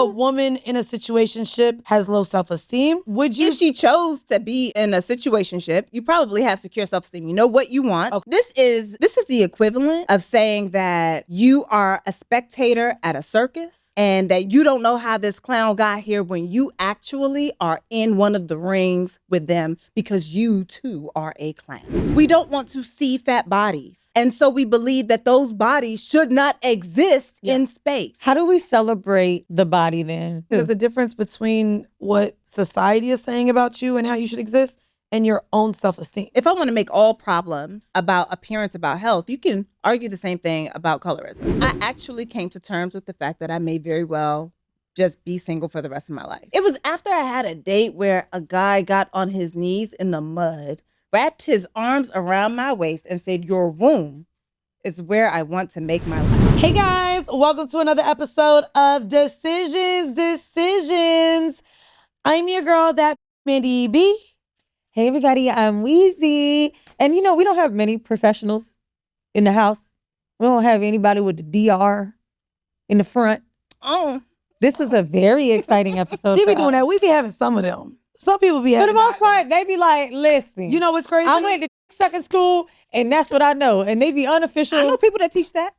a woman in a situationship has low self-esteem? Would you? If she chose to be in a situationship, you probably have secure self-esteem. You know what you want. Okay. This is the equivalent of saying that you are a spectator at a circus and that you don't know how this clown got here when you actually are in one of the rings with them because you too are a clown. We don't want to see fat bodies. And so we believe that those bodies should not exist in space. How do we celebrate the body then? There's a difference between what society is saying about you and how you should exist and your own self-esteem. If I want to make all problems about appearance, about health, you can argue the same thing about colorism. I actually came to terms with the fact that I may very well just be single for the rest of my life. It was after I had a date where a guy got on his knees in the mud, wrapped his arms around my waist and said, "Your womb is where I want to make my life." Hey guys, welcome to another episode of Decisions. I'm your girl, that Mandy B. Hey everybody, I'm Weezy. And you know, we don't have many professionals in the house. We don't have anybody with the DR in the front. Oh. This is a very exciting episode. She be doing that. We be having some of them. Some people be having. For the most part, they be like, listen. You know what's crazy? I went to second school and that's what I know. And they be unofficial. I know people that teach that.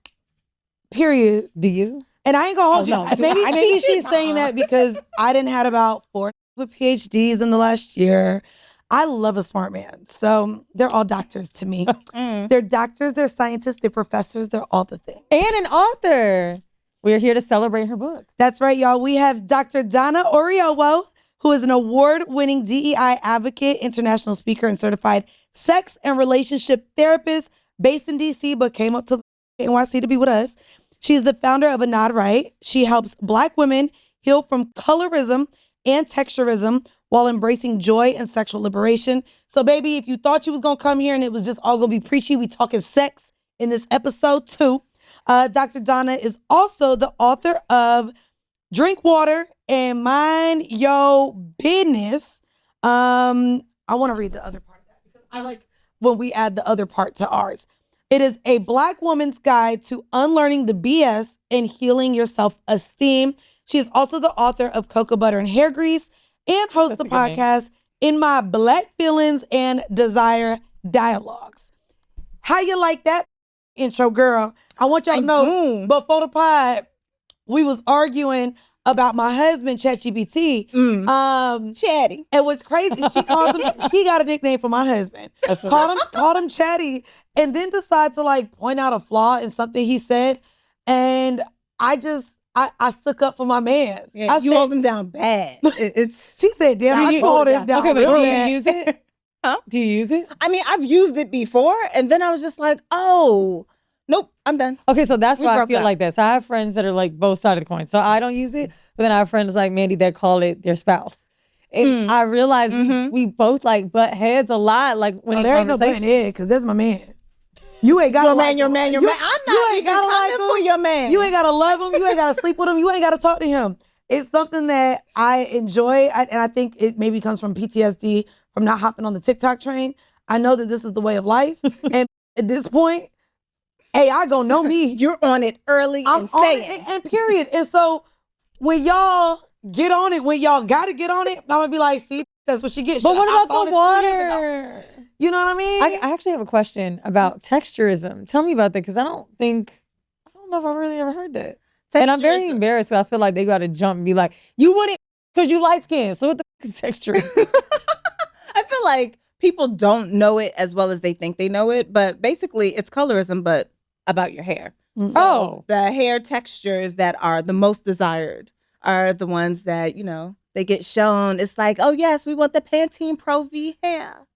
Period. Do you? And I ain't gonna hold you. No. Maybe she's saying that because I didn't had about 4 with PhDs in the last year. I love a smart man. So they're all doctors to me. They're doctors, they're scientists, they're professors, they're all the things. And an author. We're here to celebrate her book. That's right, y'all. We have Dr. Donna Oriowo, who is an award-winning DEI advocate, international speaker, and certified sex and relationship therapist based in DC, but came up to NYC to be with us. She's the founder of A Nod Right. She helps Black women heal from colorism and textureism while embracing joy and sexual liberation. So, baby, if you thought you was going to come here and it was just all going to be preachy, we talking sex in this episode, too. Dr. Donna is also the author of Drink Water and Mind Your Business. I want to read the other part of that because I like when we add the other part to ours. It is a Black woman's guide to unlearning the BS and healing your self-esteem. She is also the author of Cocoa Butter and Hair Grease and hosts the podcast In My Black Feelings and Desire Dialogues. How you like that intro, girl? I want y'all to know, before the pod, we was arguing about my husband, ChatGPT. Chatty. And what's crazy, she calls him, she got a nickname for my husband. Called him Chatty, and then decided to like point out a flaw in something he said. And I stuck up for my man. Yeah, you hold him down bad. She said, damn, I hold him down. Okay, but real do bad. you use it? Huh? Do you use it? I mean, I've used it before, and then I was just like, oh, nope, I'm done. Okay, so that's why I feel up. like that. So I have friends that are like both sides of the coin. So I don't use it, but then I have friends like Mandy that call it their spouse. And I realize we both like butt heads a lot. Like when there ain't no butting head because that's my man. You ain't got your man. I'm not even coming for your man. You ain't gotta love him. You ain't gotta sleep with him. You ain't gotta talk to him. It's something that I enjoy, and I think it maybe comes from PTSD from not hopping on the TikTok train. I know that this is the way of life, and at this point, hey, I gonna know me. You're on it early I'm and on staying. it, and period. And so when y'all get on it, when y'all gotta get on it, I'm gonna be like, see, that's what she gets. But what about the water? You know what I mean? I actually have a question about textureism. Tell me about that because I don't know if I really ever heard that. And I'm very embarrassed because I feel like they got to jump and be like, you wouldn't because you light skinned. So what the fuck is textureism? I feel like people don't know it as well as they think they know it, but basically it's colorism, but about your hair. So the hair textures that are the most desired are the ones that, you know, they get shown. It's like, oh yes, we want the Pantene Pro V hair.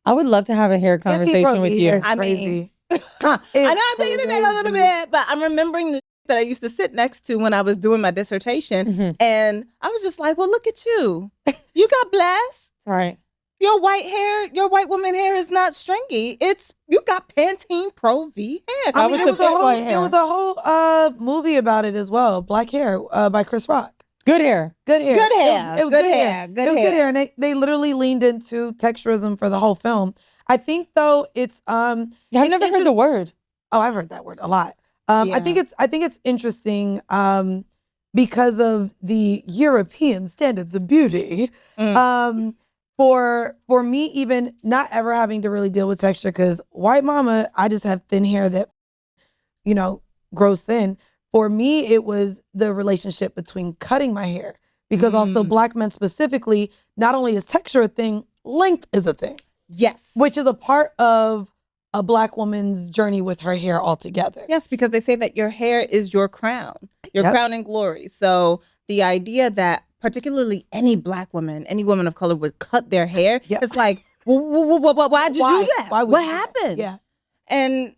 I would love to have a hair conversation with you. I mean, I know I'm taking it back a little bit, but I'm remembering the that I used to sit next to when I was doing my dissertation. And I was just like, well, look at you. You got blessed. Right. Your white woman hair is not stringy. You got Pantene Pro V hair. I mean, there was a whole movie about it as well. Black Hair by Chris Rock. Good hair. Good hair. Good hair. It was good hair. It was good hair. And they literally leaned into texturism for the whole film. I think though it's I've never heard the word. Oh, I've heard that word a lot. I think it's interesting because of the European standards of beauty. For me, even not ever having to really deal with texture, because white mama, I just have thin hair that, grows thin. For me, it was the relationship between cutting my hair, because also Black men specifically, not only is texture a thing, length is a thing. Yes. Which is a part of a Black woman's journey with her hair altogether. Yes, because they say that your hair is your crown, your crown and glory. So the idea that particularly any Black woman, any woman of color would cut their hair, it's like, why'd you do that? What happened? Yeah. And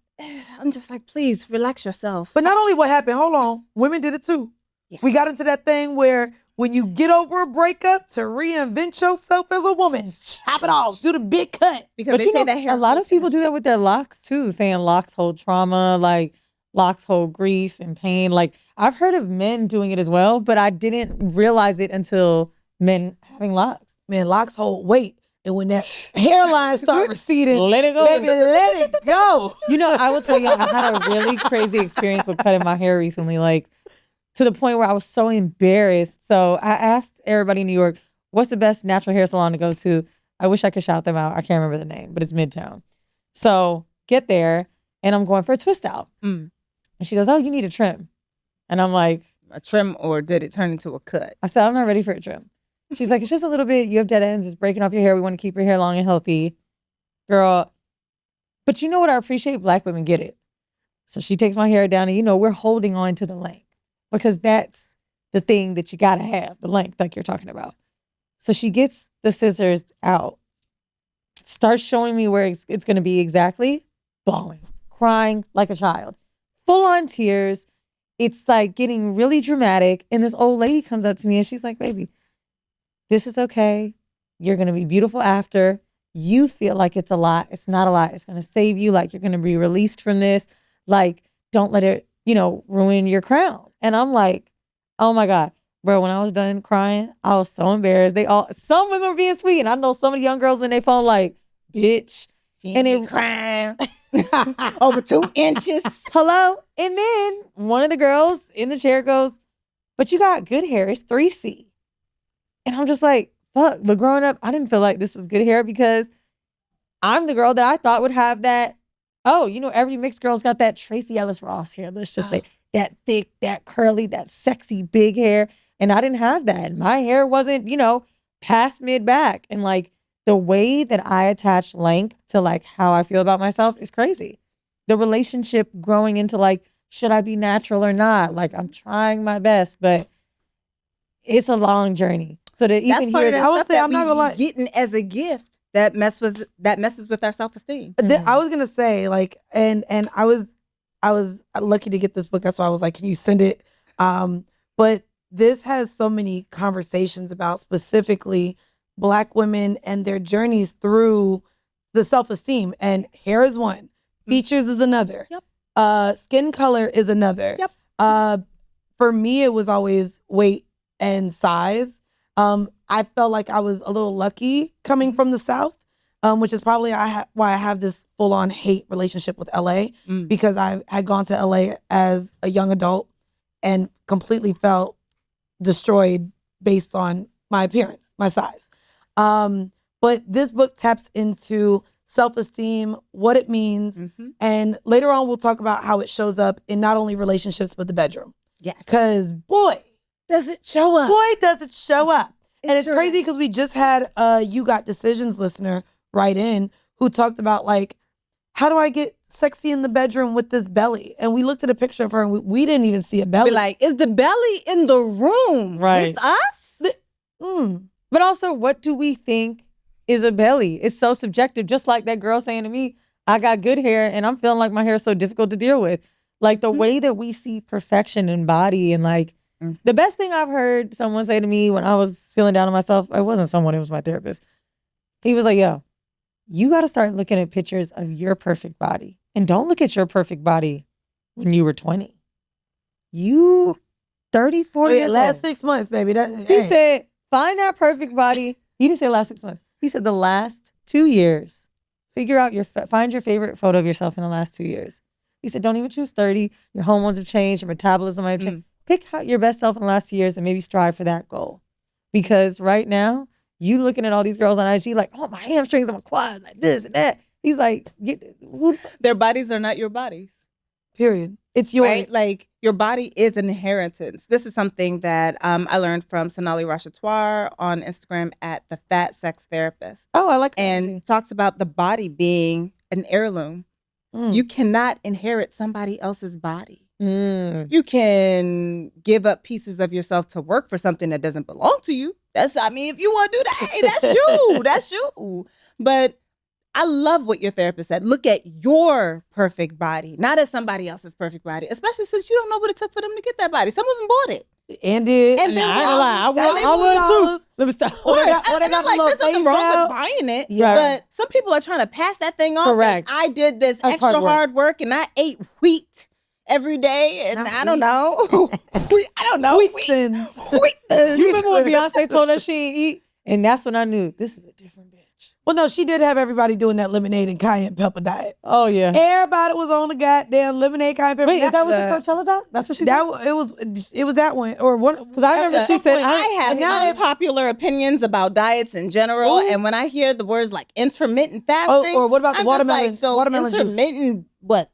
I'm just like, please relax yourself. But not only what happened, hold on, women did it too. Yeah. We got into that thing where when you get over a breakup, to reinvent yourself as a woman, chop it off, do the big cut. Because they say that hair. A lot of people do that with their locks too, saying locks hold trauma, like locks hold grief and pain. Like I've heard of men doing it as well, but I didn't realize it until men having locks. Man, locks hold weight. And when that hairline start receding, let it go. Baby, let it go. I will tell you, I had a really crazy experience with cutting my hair recently, like to the point where I was so embarrassed. So I asked everybody in New York, what's the best natural hair salon to go to? I wish I could shout them out. I can't remember the name, but it's Midtown. So get there, and I'm going for a twist out. And she goes, oh, you need a trim. And I'm like, a trim, or did it turn into a cut? I said, I'm not ready for a trim. She's like, it's just a little bit. You have dead ends. It's breaking off your hair. We want to keep your hair long and healthy. Girl. But you know what? I appreciate Black women get it. So she takes my hair down, and we're holding on to the length, because that's the thing that you got to have, the length like you're talking about. So she gets the scissors out, starts showing me where it's going to be exactly, bawling, crying like a child, full on tears. It's like getting really dramatic. And this old lady comes up to me and she's like, baby, this is okay. You're going to be beautiful after. You feel like it's a lot. It's not a lot. It's going to save you. Like, you're going to be released from this. Like, don't let it, ruin your crown. And I'm like, oh my God. Bro, when I was done crying, I was so embarrassed. Some women were being sweet. And I know some of the young girls in their phone like, bitch. And it crying over 2 inches. Hello? And then one of the girls in the chair goes, but you got good hair. It's 3C. And I'm just like, fuck. But growing up, I didn't feel like this was good hair, because I'm the girl that I thought would have that. Oh, every mixed girl's got that Tracy Ellis Ross hair. Let's just say that thick, that curly, that sexy big hair. And I didn't have that. My hair wasn't, past mid back. And like the way that I attach length to like how I feel about myself is crazy. The relationship growing into like, should I be natural or not? Like, I'm trying my best, but it's a long journey. So that even here, I would say, I'm not gonna lie, getting as a gift that messes with our self-esteem. I was gonna say, like, and I was lucky to get this book. That's why I was like, can you send it? But this has so many conversations about specifically Black women and their journeys through the self-esteem. And hair is one, features is another. Yep. Skin color is another. Yep. For me, it was always weight and size. I felt like I was a little lucky coming from the South, which is probably why I have this full-on hate relationship with LA, because I had gone to LA as a young adult and completely felt destroyed based on my appearance, my size. But this book taps into self-esteem, what it means, and later on we'll talk about how it shows up in not only relationships but the bedroom. Yes. Because boy, does it show up. Boy, does it show up. And it's crazy because we just had a You Got Decisions listener write in who talked about like, how do I get sexy in the bedroom with this belly? And we looked at a picture of her and we didn't even see a belly. Be like, is the belly in the room with us? But also, what do we think is a belly? It's so subjective. Just like that girl saying to me, I got good hair and I'm feeling like my hair is so difficult to deal with. Like the way that we see perfection in body, and like the best thing I've heard someone say to me when I was feeling down on myself, it wasn't someone, it was my therapist. He was like, yo, you got to start looking at pictures of your perfect body. And don't look at your perfect body when you were 20. You 34 years last old. 6 months, baby. He said, find that perfect body. He didn't say last 6 months. He said the last 2 years. Figure out find your favorite photo of yourself in the last 2 years. He said, don't even choose 30. Your hormones have changed. Your metabolism might have changed. pick out your best self in the last 2 years and maybe strive for that goal. Because right now, you looking at all these girls on IG like, oh, my hamstrings, I'm a quad, like this and that. He's like, their bodies are not your bodies. Period. It's yours. Right? Like, your body is an inheritance. This is something that I learned from Sonali Rachatoire on Instagram at The Fat Sex Therapist. Oh, I like that. And talks about the body being an heirloom. You cannot inherit somebody else's body. You can give up pieces of yourself to work for something that doesn't belong to you. If you want to do that, hey, that's you. That's you. But I love what your therapist said. Look at your perfect body, not as somebody else's perfect body, especially since you don't know what it took for them to get that body. Some of them bought it. And did. And then I would too. Let me stop. There's nothing wrong with buying it. Yeah. But some people are trying to pass that thing off. Correct. I did this That's extra hard work and I ate wheat every day. And I don't know. I don't know. Wheat. You remember when Beyonce told us she didn't eat? And that's when I knew this is a different bitch. Well, no, she did have everybody doing that lemonade and cayenne pepper diet. Oh, yeah. Everybody was on the goddamn lemonade cayenne pepper. Wait, is that what the Coachella diet? That's what she said? It was that one. Or one. Because I remember she said, I have unpopular opinions about diets in general. Ooh. And when I hear the words like intermittent fasting. Or what about the watermelon? Like, so watermelon intermittent, juice. What?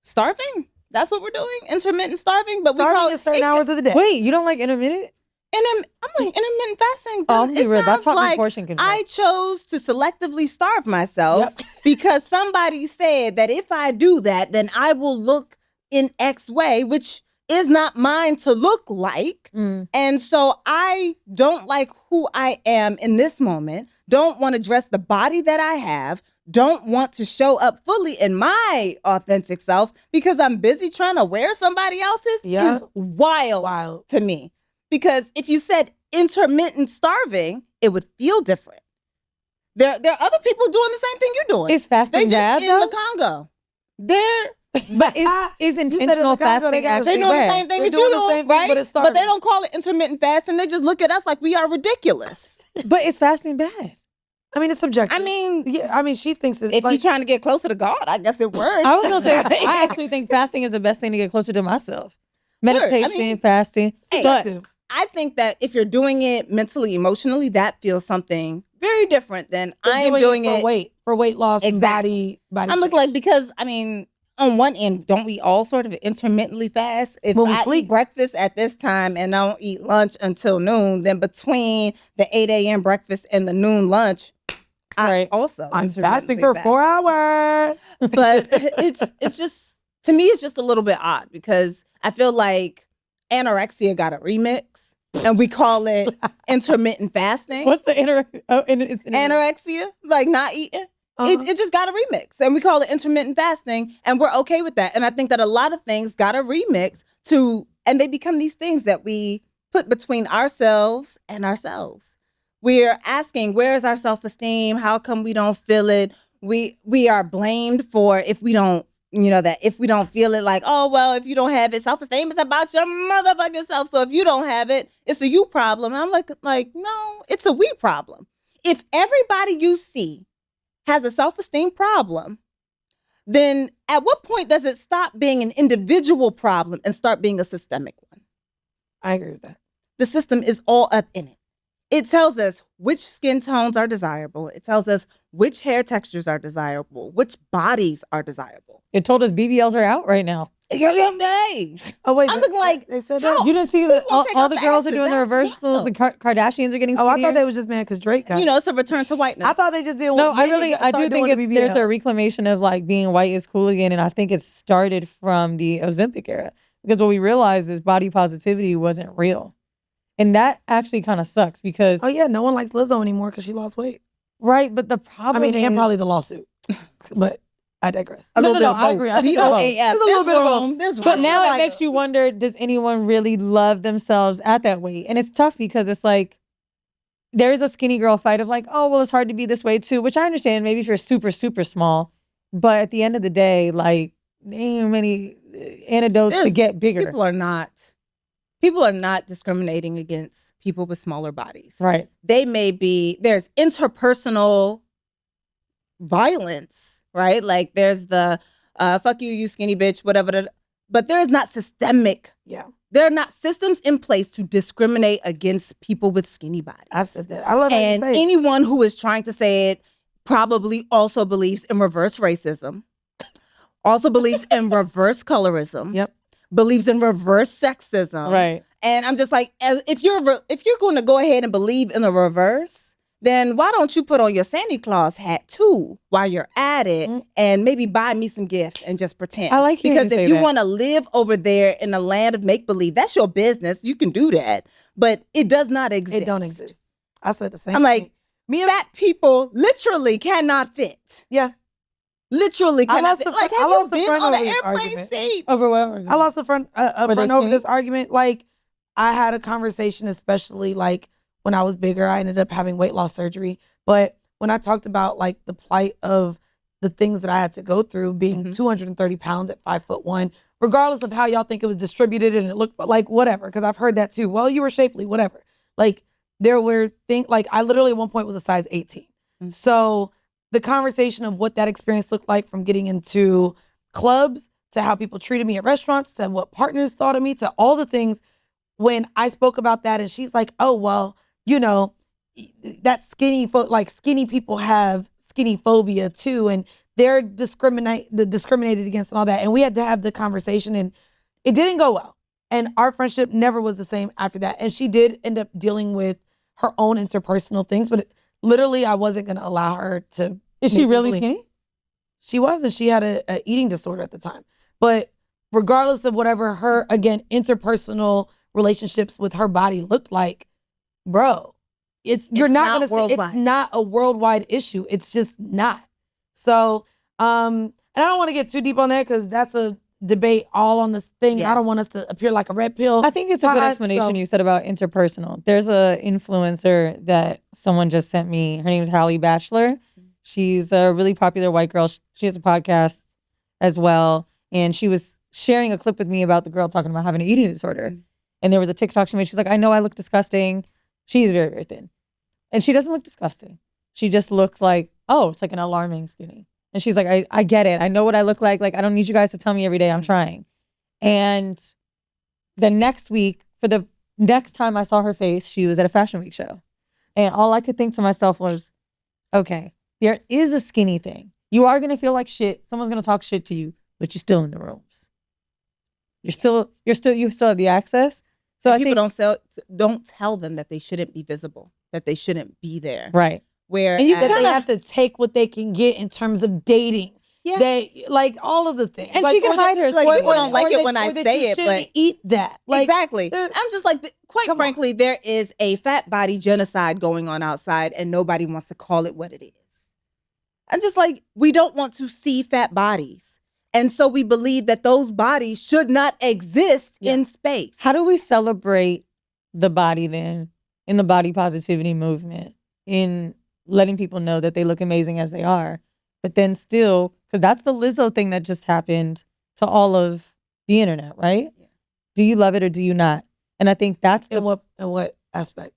Starving? That's what we're doing? Intermittent starving? But starving we call it certain hours of the day. Wait, you don't like intermittent? I'm like intermittent fasting. Oh, I'm real. That taught me portion control. I chose to selectively starve myself because somebody said that if I do that, then I will look in X way, which is not mine to look like. And so I don't like who I am in this moment, don't want to dress the body that I have, don't want to show up fully in my authentic self because I'm busy trying to wear somebody else's is wild to me. Because if you said intermittent starving, it would feel different. There are other people doing the same thing you're doing. Is fasting bad, in the Congo. But is intentional fasting actually they doing the same thing that you're doing, right? But they don't call it intermittent fasting. They just look at us like we are ridiculous. But is fasting bad? I mean, it's subjective. She thinks it's if you're trying to get closer to God, I guess it works. I was going to say, I actually think fasting is the best thing to get closer to myself. Meditation, fasting. But I think that if you're doing it mentally, emotionally, that feels something very different than I am doing it for weight loss, body. I'm looking like, because on one end, don't we all sort of intermittently fast? If I eat breakfast at this time and don't eat lunch until noon, then between the 8 a.m. breakfast and the noon lunch, I'm fasting for 4 hours. But it's just, to me, it's just a little bit odd because I feel like anorexia got a remix and we call it intermittent fasting. What's the anorexia? Like not eating. It just got a remix and we call it intermittent fasting and we're okay with that. And I think that a lot of things got a remix and they become these things that we put between ourselves and ourselves. We're asking, where's our self-esteem? How come we don't feel it? We are blamed for if we don't, if we don't feel it, like, oh, well, if you don't have it, self-esteem is about your motherfucking self. So if you don't have it, it's a you problem. And I'm like, no, it's a we problem. If everybody you see has a self-esteem problem, then at what point does it stop being an individual problem and start being a systemic one? I agree with that. The system is all up in it. It tells us which skin tones are desirable. It tells us which hair textures are desirable, which bodies are desirable. It told us BBLs are out right now. Hey. Oh, wait. I'm looking like, they said that? You didn't see that all the girls are doing the reversals. The Kardashians are getting skinnier. Oh, I thought they were just mad because Drake got it's a return to whiteness. I thought they just didn't. No, I do think there's a reclamation of like being white is cool again. And I think it started from the Ozempic era. Because what we realized is body positivity wasn't real. And that actually kind of sucks because... Oh, yeah. No one likes Lizzo anymore because she lost weight. Right. But the problem and probably the lawsuit. But I digress. I agree. I think there's a little bit of both. But now it makes you wonder, does anyone really love themselves at that weight? And it's tough because it's like, there is a skinny girl fight of like, oh, well, it's hard to be this way too, which I understand maybe if you're super, super small. But at the end of the day, like, there ain't many antidotes to get bigger. People are not discriminating against people with smaller bodies. Right. There's interpersonal violence, right? Like there's the fuck you, you skinny bitch, whatever. But there is not systemic There are not systems in place to discriminate against people with skinny bodies. I've said that. I love and that you say it. anyone who is trying to say it probably also believes in reverse racism, also believes in reverse colorism, Yep. believes in reverse sexism. Right. And I'm just like, if you're going to go ahead and believe in the reverse, then why don't you put on your Santa Claus hat too while you're at it and maybe buy me some gifts and just pretend. I like hearing because you if say you that. want to live over there in the land of make believe, that's your business. You can do that, but it does not exist. It don't exist. I said the same. I'm like, me and fat people literally cannot fit. yeah. Literally I cannot lost fit. the Like, fr- I have you lost the been friend on an over this airplane argument. seat? Over what? I lost a friend Were they over skinny? this argument. Like, I had a conversation, especially like when I was bigger. I ended up having weight loss surgery. But when I talked about like the plight of the things that I had to go through, being 230 pounds at 5'1", regardless of how y'all think it was distributed and it looked like whatever, because I've heard that too. Well, you were shapely, whatever. Like, there were things, like I literally at one point was a size 18. So the conversation of what that experience looked like, from getting into clubs to how people treated me at restaurants to what partners thought of me to all the things, when I spoke about that and she's like, oh, well, you know, that skinny people have skinny phobia too, and they're discriminated against and all that. And we had to have the conversation and it didn't go well. And our friendship never was the same after that. And she did end up dealing with her own interpersonal things, but literally I wasn't going to allow her to. Is she really skinny? She was, and she had a eating disorder at the time. But regardless of whatever her, again, interpersonal relationships with her body looked like, bro, you're not going to say it's not a worldwide issue. It's just not. So, and I don't want to get too deep on that because that's a debate all on this thing. Yes. I don't want us to appear like a red pill. I think it's a good explanation you said about interpersonal. There's a influencer that someone just sent me. Her name is Hallie Batchelor. She's a really popular white girl. She has a podcast as well. And she was sharing a clip with me about the girl talking about having an eating disorder. And there was a TikTok she made. She's like, I know I look disgusting. She's very, very thin. And she doesn't look disgusting. She just looks like, oh, it's like an alarming skinny. And she's like, I get it. I know what I look like. Like, I don't need you guys to tell me every day. I'm trying. And the next week, for the next time I saw her face, she was at a Fashion Week show. And all I could think to myself was, okay, there is a skinny thing. You are going to feel like shit. Someone's going to talk shit to you, but you're still in the rooms. You still have the access. So people don't tell them that they shouldn't be visible, that they shouldn't be there. Right. And they have to take what they can get in terms of dating. Yeah. They like all of the things. And she can hide her. Like, people don't like it when I say it, but eat that. Like, exactly. I'm just like, quite frankly, there is a fat body genocide going on outside and nobody wants to call it what it is. I'm just like, we don't want to see fat bodies. And so we believe that those bodies should not exist in space. How do we celebrate the body then in the body positivity movement, in letting people know that they look amazing as they are, but then still, because that's the Lizzo thing that just happened to all of the internet, right? Yeah. Do you love it or do you not? And I think that's in what aspect?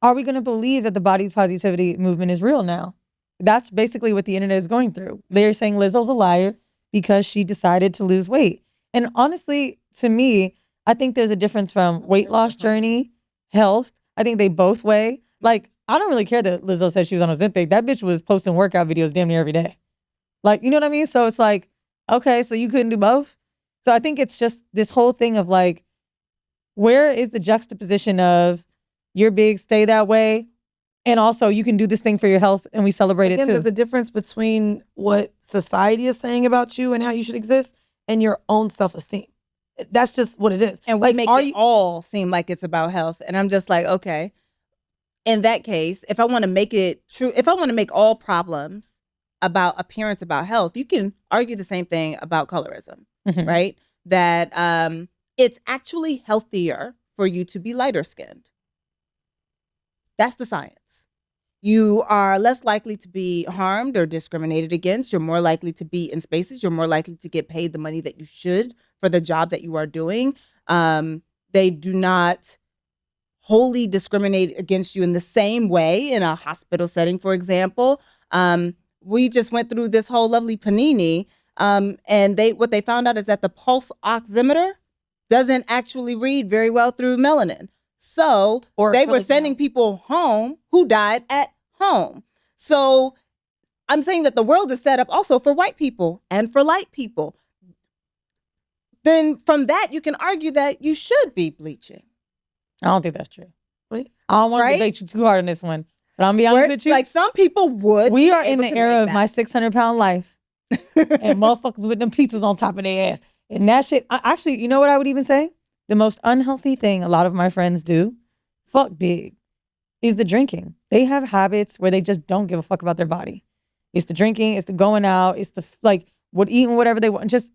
Are we going to believe that the body positivity movement is real now? That's basically what the internet is going through. They're saying Lizzo's a liar because she decided to lose weight. And honestly, to me, I think there's a difference from weight loss journey, health. I think they both weigh. Like, I don't really care that Lizzo said she was on Ozempic. That bitch was posting workout videos damn near every day. Like, you know what I mean? So it's like, okay, so you couldn't do both? So I think it's just this whole thing of like, where is the juxtaposition of you're big, stay that way, and also you can do this thing for your health and we celebrate it too. There's a difference between what society is saying about you and how you should exist and your own self-esteem. That's just what it is. And we make it all seem like it's about health. And I'm just like, okay, in that case, if I want to make it true, if I want to make all problems about appearance about health, you can argue the same thing about colorism, right? That it's actually healthier for you to be lighter skinned. That's the science. You are less likely to be harmed or discriminated against. You're more likely to be in spaces. You're more likely to get paid the money that you should for the job that you are doing. They do not wholly discriminate against you in the same way in a hospital setting, for example. We just went through this whole lovely panini And what they found out is that the pulse oximeter doesn't actually read very well through melanin. So they were sending people home who died at home. So I'm saying that the world is set up also for white people and for light people. Then from that, you can argue that you should be bleaching. I don't think that's true. Wait. I don't want to debate you too hard on this one. But I'm going to be honest with you. Like some people would. We are in the era of my 600-pound life. And motherfuckers with them pizzas on top of their ass. And that shit, actually, you know what I would even say? The most unhealthy thing a lot of my friends do, fuck big, is the drinking. They have habits where they just don't give a fuck about their body. It's the drinking, it's the going out, it's the eating whatever they want, just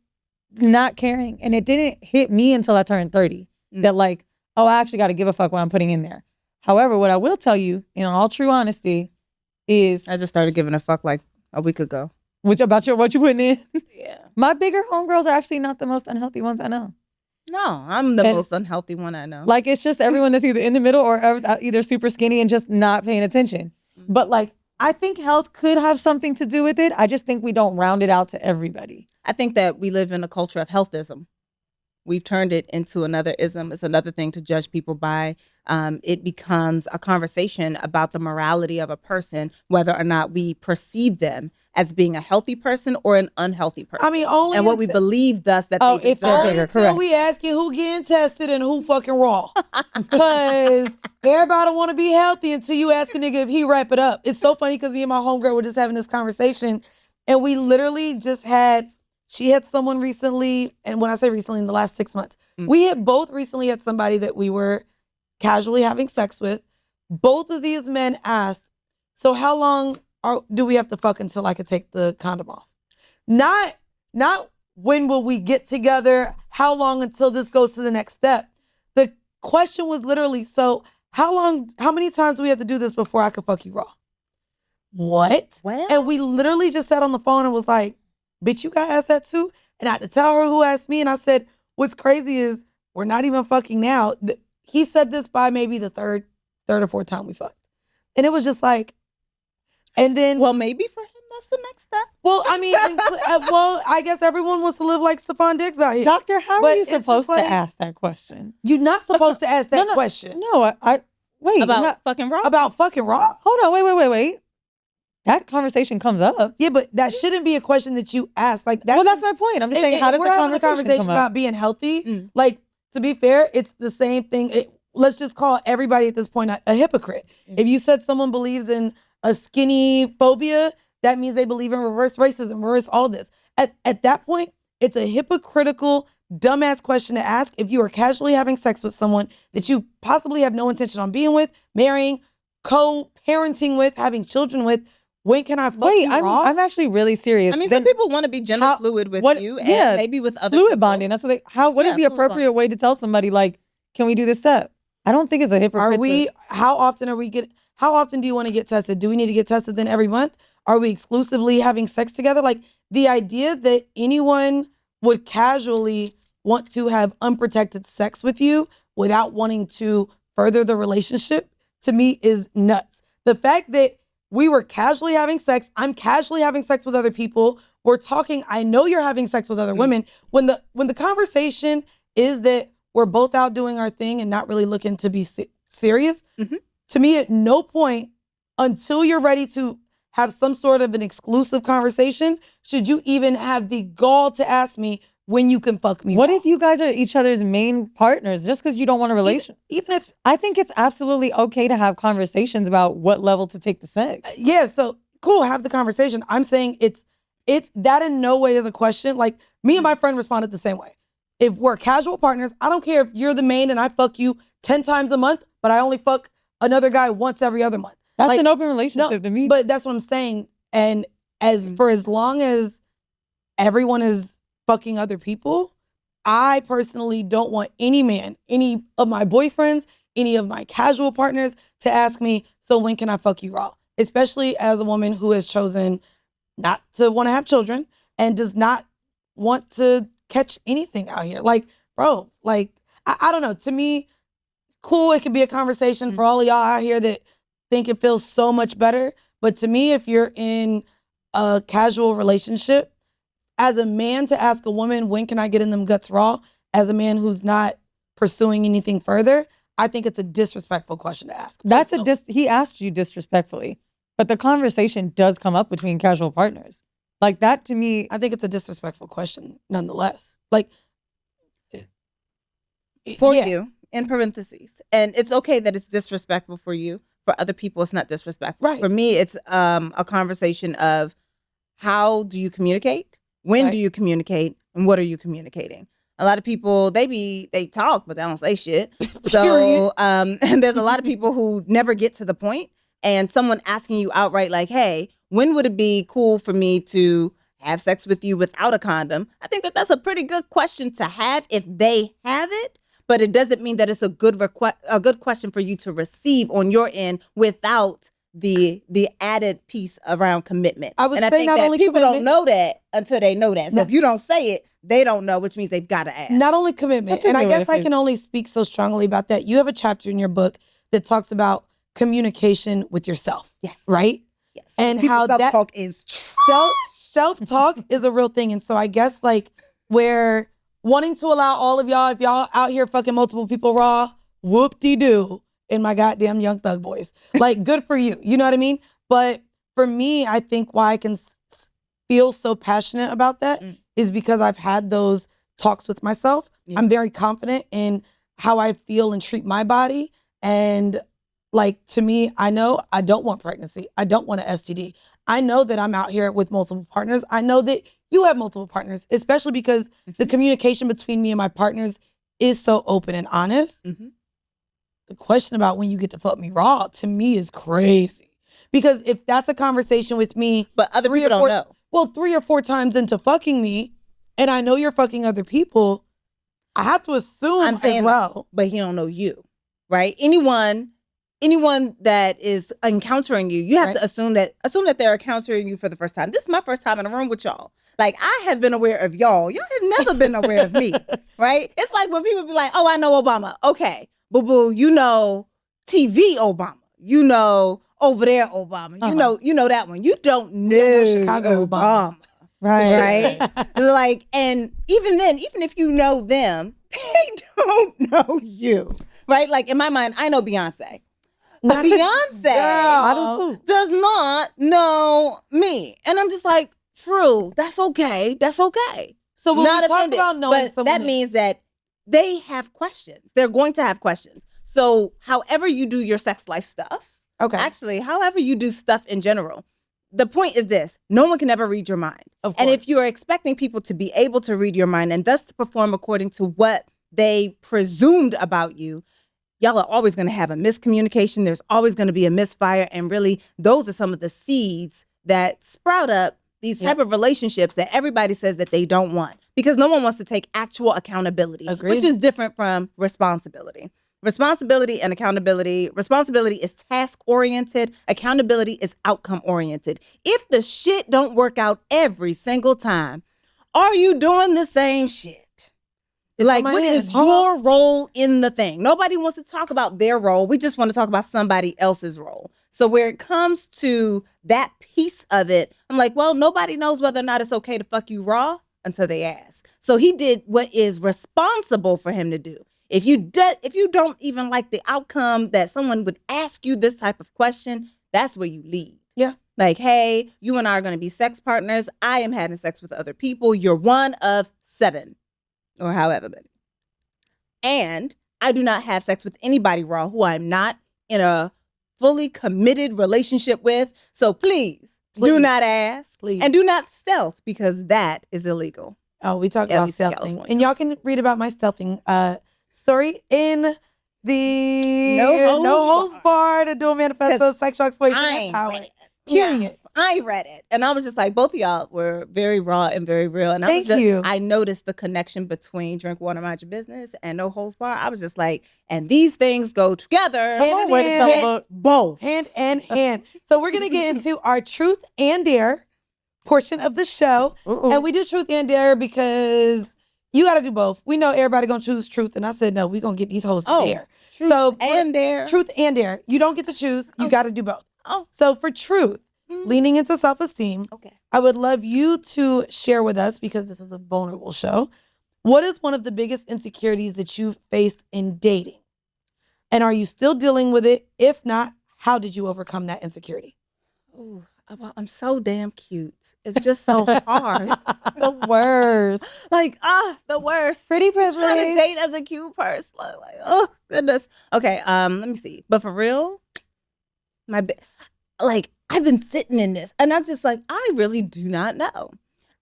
not caring. And it didn't hit me until I turned 30 that I actually got to give a fuck what I'm putting in there. However, what I will tell you, in all true honesty, is I just started giving a fuck like a week ago. What you putting in? Yeah. My bigger homegirls are actually not the most unhealthy ones I know. No, I'm the most unhealthy one I know. Like, it's just everyone that's either in the middle or either super skinny and just not paying attention. But I think health could have something to do with it. I just think we don't round it out to everybody. I think that we live in a culture of health-ism. We've turned it into another ism. It's another thing to judge people by. It becomes a conversation about the morality of a person, whether or not we perceive them as being a healthy person or an unhealthy person. I mean, only and what we believe thus that they it's deserve. bigger, until correct. we asking who getting tested and who fucking raw. Because everybody want to be healthy until you ask a nigga if he wrap it up. It's so funny because me and my homegirl were just having this conversation and we literally just she had someone recently, and when I say recently, in the last 6 months, we had both recently had somebody that we were casually having sex with. Both of these men asked, so how long do we have to fuck until I could take the condom off? Not when will we get together, how long until this goes to the next step. The question was literally, so how many times do we have to do this before I could fuck you raw? What? Well? And we literally just sat on the phone and was like, bitch, you got asked that too? And I had to tell her who asked me. And I said, what's crazy is we're not even fucking now. He said this by maybe the third or fourth time we fucked. And it was just like, and then. Well, maybe for him, that's the next step. Well, I mean, I guess everyone wants to live like Stephon Diggs out here. Doctor, how But are you it's just supposed to like- ask that question? You're not supposed to ask that question. No, wait. About fucking raw? About fucking raw. Hold on, wait. That conversation comes up. Yeah, but that shouldn't be a question that you ask. Like that's my point. I'm just saying, how does the we're having a conversation conversation come up? about being healthy. Like, to be fair, it's the same thing. Let's just call everybody at this point a hypocrite. If you said someone believes in a skinny phobia, that means they believe in reverse racism, reverse all of this. At that point, it's a hypocritical, dumbass question to ask if you are casually having sex with someone that you possibly have no intention on being with, marrying, co-parenting with, having children with. When can I fuck you raw? I'm actually really serious. I mean, some people want to be gender fluid with you and maybe with other fluid people. bonding. That's what what is the appropriate way to tell somebody, like, can we do this step? I don't think it's a hypocrite. How often do you want to get tested? Do we need to get tested then every month? Are we exclusively having sex together? Like, the idea that anyone would casually want to have unprotected sex with you without wanting to further the relationship, to me, is nuts. The fact that we were casually having sex, I'm casually having sex with other people, we're talking, I know you're having sex with other women. When the conversation is that we're both out doing our thing and not really looking to be serious, to me, at no point, until you're ready to have some sort of an exclusive conversation, should you even have the gall to ask me when you can fuck me. What if you guys are each other's main partners just because you don't want a relationship? Even if I think it's absolutely okay to have conversations about what level to take the sex. Yeah, so cool, have the conversation. I'm saying it's that in no way is a question. Like, me and my friend responded the same way. If we're casual partners, I don't care if you're the main and I fuck you 10 times a month, but I only fuck another guy once every other month. That's like, an open relationship to me. But that's what I'm saying. And for as long as everyone is fucking other people, I personally don't want any man, any of my boyfriends, any of my casual partners to ask me, so when can I fuck you raw? Especially as a woman who has chosen not to want to have children and does not want to catch anything out here. Like, bro, like, I don't know. To me, cool, it could be a conversation for all of y'all out here that think it feels so much better. But to me, if you're in a casual relationship, as a man to ask a woman, when can I get in them guts raw? As a man who's not pursuing anything further, I think it's a disrespectful question to ask. He asked you disrespectfully, but the conversation does come up between casual partners. Like that to me, I think it's a disrespectful question nonetheless. Like, for you, in parentheses. And it's okay that it's disrespectful for you. For other people, it's not disrespectful. Right. For me, it's a conversation of how do you communicate? When do you communicate? And what are you communicating? A lot of people, they talk, but they don't say shit. So, and there's a lot of people who never get to the point. And someone asking you outright, like, hey, when would it be cool for me to have sex with you without a condom? I think that that's a pretty good question to have if they have it. But it doesn't mean that it's a good question for you to receive on your end without the added piece around commitment. I would and I say think not that only people commitment, don't know that until they know that. So if you don't say it, they don't know, which means they've got to ask. not only commitment, and I guess I can only speak so strongly about that. You have a chapter in your book that talks about communication with yourself. Yes. Right? Yes. And People's how self-talk is self-talk is a real thing. And so I guess like where wanting to allow all of y'all, if y'all out here fucking multiple people raw, whoop-de-doo in my goddamn Young Thug voice. Like, good for you. You know what I mean? But for me, I think why I can feel so passionate about that is because I've had those talks with myself. Yeah. I'm very confident in how I feel and treat my body. And like, to me, I know I don't want pregnancy. I don't want an STD. I know that I'm out here with multiple partners. I know that you have multiple partners, especially because the communication between me and my partners is so open and honest. Mm-hmm. The question about when you get to fuck me raw, to me, is crazy. Because if that's a conversation with me, but other people don't know. Well, 3 or 4 times into fucking me, and I know you're fucking other people, I have to assume as well. But he don't know you, right? Anyone that is encountering you, you have to assume that they're encountering you for the first time. This is my first time in a room with y'all. Like, I have been aware of y'all. Y'all have never been aware of me, right? It's like when people be like, oh, I know Obama. Okay, boo-boo, you know TV Obama. You know over there Obama. You know that one. You don't know Chicago Obama. Right? Like, and even then, even if you know them, they don't know you, right? Like, in my mind, I know Beyonce. But Beyonce does not know me. And I'm just like, true, that's okay. That's okay. So when we talk about knowing someone, that means that they have questions. They're going to have questions. So however you do your sex life stuff, actually, however you do stuff in general, the point is this: no one can ever read your mind. And if you're expecting people to be able to read your mind and thus to perform according to what they presumed about you, y'all are always going to have a miscommunication. There's always going to be a misfire. And really, those are some of the seeds that sprout up these type of relationships that everybody says that they don't want, because no one wants to take actual accountability, which is different from responsibility. Responsibility and accountability. Responsibility is task-oriented. Accountability is outcome-oriented. If the shit don't work out every single time, are you doing the same shit? Like, what is your role in the thing? Nobody wants to talk about their role. We just want to talk about somebody else's role. So where it comes to that piece of it, I'm like, well, nobody knows whether or not it's okay to fuck you raw until they ask. So he did what is responsible for him to do. If you don't even like the outcome that someone would ask you this type of question, that's where you lead. Yeah. Like, hey, you and I are going to be sex partners. I am having sex with other people. You're one of 7. Or however many. And I do not have sex with anybody raw who I'm not in a fully committed relationship with. So please do not ask. Please. And do not stealth, because that is illegal. Oh, we talk about stealthing. And y'all can read about my stealthing story in the No Holds Barred, a dual manifesto, sexual exploitation and power. Period. I read it, and I was just like, both of y'all were very raw and very real. And I noticed the connection between Drink Water, Mind Your Business and No Holds Barred. I was just like, and these things go together. Hand in hand. Both. Hand in hand. So we're going to get into our Truth and Dare portion of the show. And we do Truth and Dare because you got to do both. We know everybody going to choose truth. And I said, no, we're going to get these hoes to dare. Truth and Dare. Truth and Dare. You don't get to choose. You got to do both. So for truth, leaning into self-esteem. Okay. I would love you to share with us, because this is a vulnerable show, what is one of the biggest insecurities that you've faced in dating? And are you still dealing with it? If not, how did you overcome that insecurity? Ooh, I'm so damn cute. It's just so hard. The worst. Like, the worst. Pretty privilege. Trying to date as a cute person. Like, oh, goodness. Okay, let me see. But for real, I've been sitting in this, and I'm just like, I really do not know.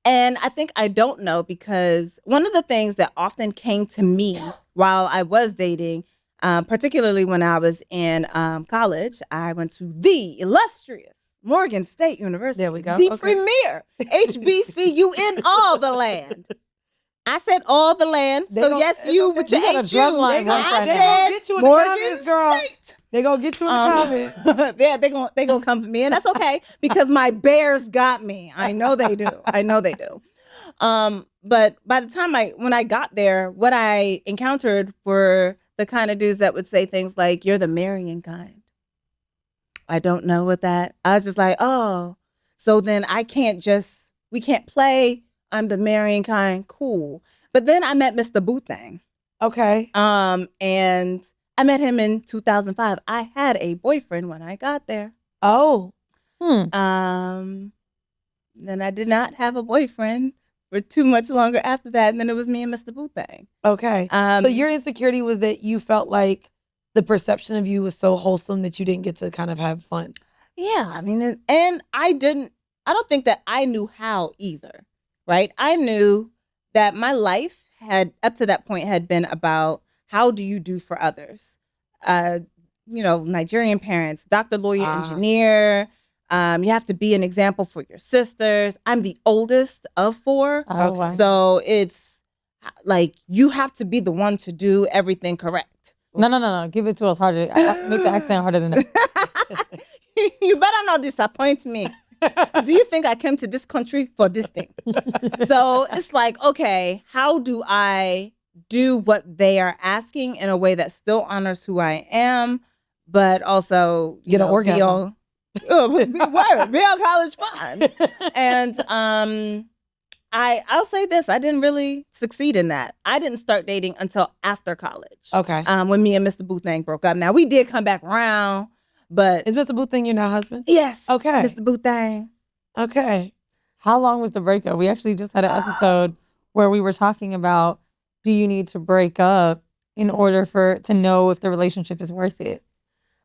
And I think I don't know because one of the things that often came to me while I was dating, particularly when I was in college, I went to the illustrious Morgan State University. There we go. The premier HBCU in all the land. I said all the land. So yes, you with your got a drum line I right said get you in the Morgan comments, girl. State. They're going to get you in the comments. Yeah, they gonna come for me, and that's okay because my bears got me. I know they do. But by the time when I got there, what I encountered were the kind of dudes that would say things like, "You're the marrying kind." I don't know what that. I was just like, oh, so then we can't play. I'm the marrying kind. Cool. But then I met Mr. Boothang. Okay. And I met him in 2005. I had a boyfriend when I got there. Oh. Then I did not have a boyfriend for too much longer after that. And then it was me and Mr. Boothang. Okay. So your insecurity was that you felt like the perception of you was so wholesome that you didn't get to kind of have fun. Yeah, I mean, and I don't think that I knew how either, right? I knew that my life up to that point had been about how do you do for others? Nigerian parents, doctor, lawyer, engineer. You have to be an example for your sisters. I'm the oldest of 4. Oh, wow. So it's like you have to be the one to do everything correct. No. Give it to us harder. Make the accent harder than that. You better not disappoint me. Do you think I came to this country for this thing? So it's like, okay, how do I do what they are asking in a way that still honors who I am, but also Get an orgasm. Be on college fun. And I'll say this, I didn't really succeed in that. I didn't start dating until after college. Okay. When me and Mr. Boothang broke up. Now we did come back around, but Is Mr. Boothang your now husband? yes. Okay. Mr. Boothang. Okay. How long was the breakup? We actually just had an episode where we were talking about, do you need to break up in order to know if the relationship is worth it?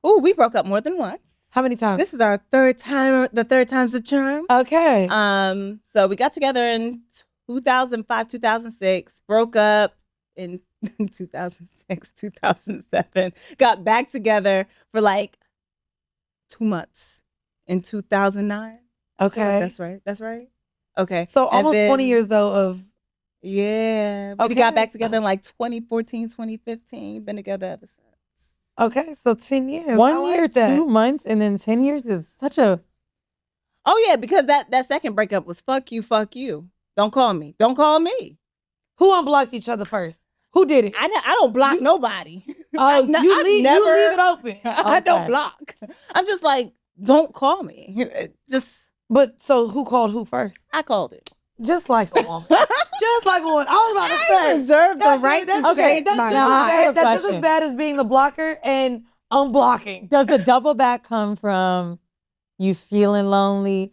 Oh, we broke up more than once. How many times? This is our third time. The third time's the charm. Okay. So we got together in 2005, 2006, broke up in 2006, 2007, got back together for like 2 months in 2009. Okay. That's right. Okay. So almost 20 years though of. Yeah. We got back together in like 2014, 2015. Been together ever since. Okay, so 10 years. 1 year, 2 months, and then 10 years is such a... Oh, yeah, because that second breakup was fuck you. Don't call me. Who unblocked each other first? Who did it? I don't block nobody. Oh, you leave it open. I don't block. I'm just like, don't call me. But so who called who first? I called it. Just like a woman. Just like a woman. I was about to say. I reserve the right to change my mind. That's just as bad as being the blocker and unblocking. Does the double back come from you feeling lonely,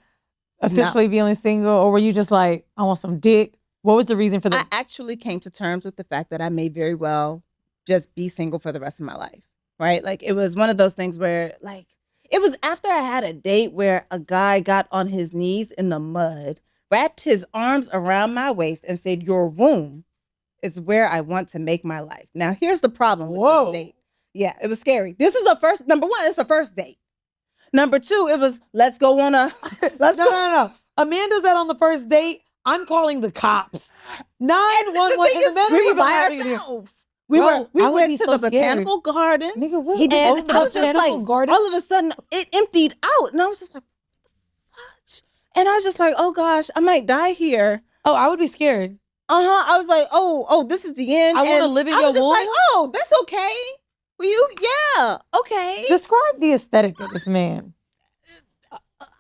officially feeling single, or were you just like, I want some dick? What was the reason for that? I actually came to terms with the fact that I may very well just be single for the rest of my life, right? Like, it was one of those things where, like, it was after I had a date where a guy got on his knees in the mud, wrapped his arms around my waist and said, your womb is where I want to make my life. Now, here's the problem with this date. Yeah, it was scary. This is number one, it's the first date. Number two, it was, let's go on a, No. Amanda's that on the first date. I'm calling the cops. 911 in the middle. We were by ourselves. We went to the botanical garden. Nigga, what? And I was just like, all of a sudden, it emptied out. And I was just like, what? And I was just like, oh gosh, I might die here. Oh, I would be scared. I was like, oh, this is the end. I want to live in your womb. I was just like, oh, that's okay. Will you? Yeah, okay. Describe the aesthetic of this man.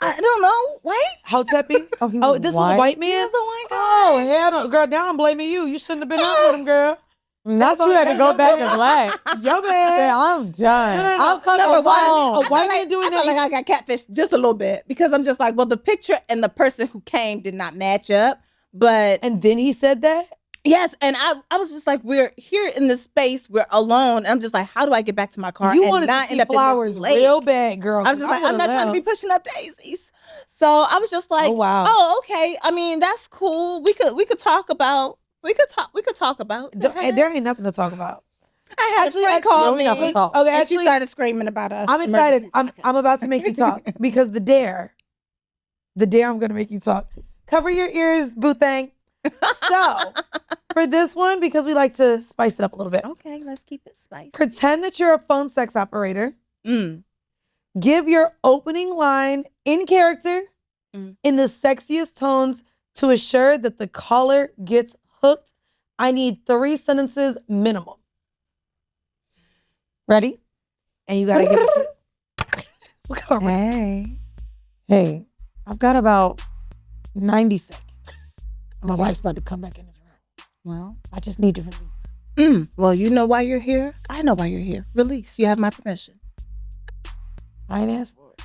I don't know. White? Hotepi? Oh, this was a white man? He was a white guy. Oh, hell no. Girl, now I'm blaming you. You shouldn't have been out with him, girl. Not you had to go back to black. Yo, man. Yeah, I'm done. No. I'm coming Number one, home. A white man doing I feel that. like I got catfished just a little bit because I'm just like, well, the picture and the person who came did not match up. But And then he said that? yes, and I was just like, we're here in this space, we're alone. I'm just like, how do I get back to my car You and wanted not to end see up flowers in this lake? real bad, girl. I was just like, I'm not trying to be pushing up daisies. So I was just like, Oh, wow. oh, okay. I mean, that's cool. We could talk about. We could talk about. There ain't nothing to talk about. I had a friend call we me. have to talk. Okay, And she actually, started screaming about us. I'm excited. I'm about to make you talk because the dare I'm going to make you talk. Cover your ears, boo thang. So, for this one, because we like to spice it up a little bit, Okay, let's keep it spicy. pretend that you're a phone sex operator. Mm. Give your opening line in character in the sexiest tones to assure that the caller gets hooked. I need 3 sentences minimum. Ready? And you got to give it to Hey, I've got about 90 seconds. My wife's about to come back in this room. Well, I just need to release. well, you know why you're here. I know why you're here. Release. You have my permission. I ain't asked for it.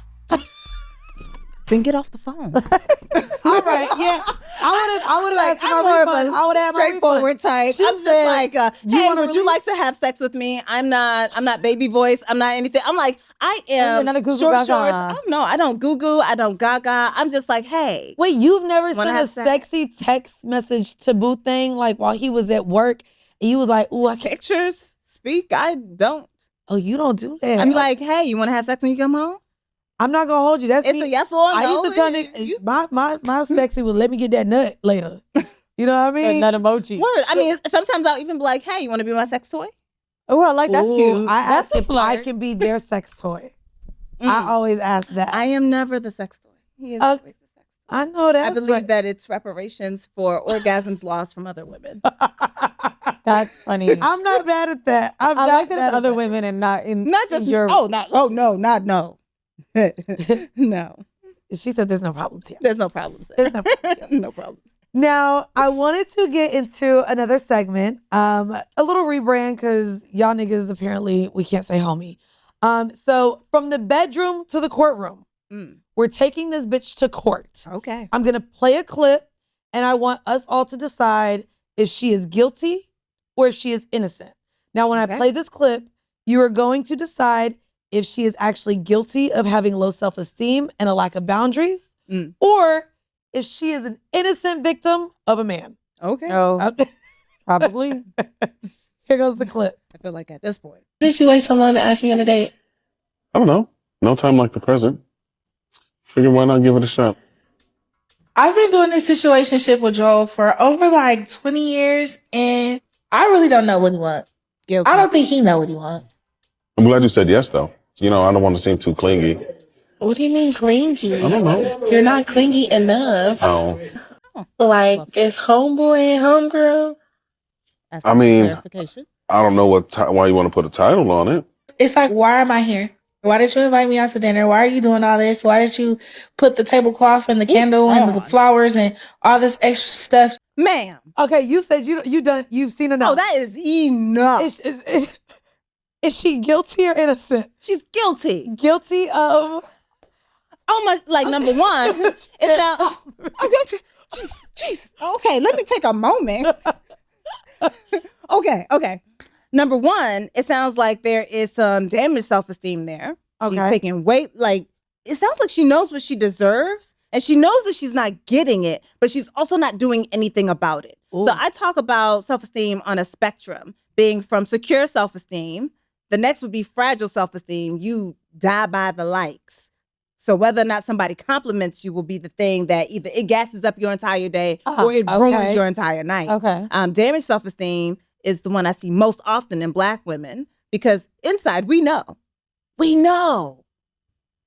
Then get off the phone. All right, yeah. I would have asked for I'm my more of refund. a I would have my straightforward refund. type. She I'm just said, like, you hey, wanna would you release? like to have sex with me? I'm not baby voice. I'm not anything. I'm like, I am not a goo-goo short gaga. shorts. Oh, no, I don't goo-goo. I don't gaga. I'm just like, hey. Wait, you've never Wanna sent a have sex? sexy text message to Boo Thing like while he was at work and you was like, "Ooh, I can't." Pictures speak. I don't. Oh, you don't do that. I'm like, hey, you want to have sex when you come home? I'm not gonna hold you. That's It's me. a yes or no. I used to tell niggas, my sexy would let me get that nut later. You know what I mean? Nut emoji. Word. I mean, sometimes I'll even be like, hey, you want to be my sex toy? Oh, I like that's Ooh, cute. I That's ask a if I flirt. can be their sex toy. I always ask that. I am never the sex toy. He is Uh, always the sex toy. I know that. I believe that it's reparations for orgasms lost from other women. That's funny. I'm not bad at that. I'm I not like that bad it's at other that. women and not in Not just your. no. No. She said there's no problems here. There's no problems there. There's no problems here. No problems. Now, I wanted to get into another segment, a little rebrand because y'all niggas apparently we can't say homie. So from the bedroom to the courtroom, we're taking this bitch to court. Okay. I'm gonna play a clip, and I want us all to decide if she is guilty or if she is innocent. Now, when I play this clip, you are going to decide if she is actually guilty of having low self-esteem and a lack of boundaries, or if she is an innocent victim of a man. Okay. Oh, probably. Here goes the clip. I feel like at this point. Why did you wait so long to ask me on a date? I don't know. No time like the present. Figure why not give it a shot? I've been doing this situationship with Joel for over like 20 years, and I really don't know what he wants. Guilty. I don't think he know what he wants. I'm glad you said yes, though. You know, I don't want to seem too clingy. What do you mean clingy? I don't know. You're not clingy enough. Oh, Like, is homeboy and homegirl? That's I mean- clarification. I don't know why you want to put a title on it. It's like, why am I here? Why did you invite me out to dinner? Why are you doing all this? Why did you put the tablecloth and the candle and the flowers and all this extra stuff? Ma'am. Okay, you said you've seen enough. Oh, that is enough. Is she guilty or innocent? She's guilty. Guilty of. Oh my! Like number one, it's now. Jeez. Okay, let me take a moment. Okay. Number one, it sounds like there is some damaged self-esteem there. Okay. She's taking weight. Like it sounds like she knows what she deserves, and she knows that she's not getting it, but she's also not doing anything about it. Ooh. So I talk about self-esteem on a spectrum, being from secure self-esteem. The next would be fragile self-esteem. You die by the likes. So whether or not somebody compliments you will be the thing that either it gasses up your entire day or it ruins your entire night. Okay. Damaged self-esteem is the one I see most often in Black women because inside we know,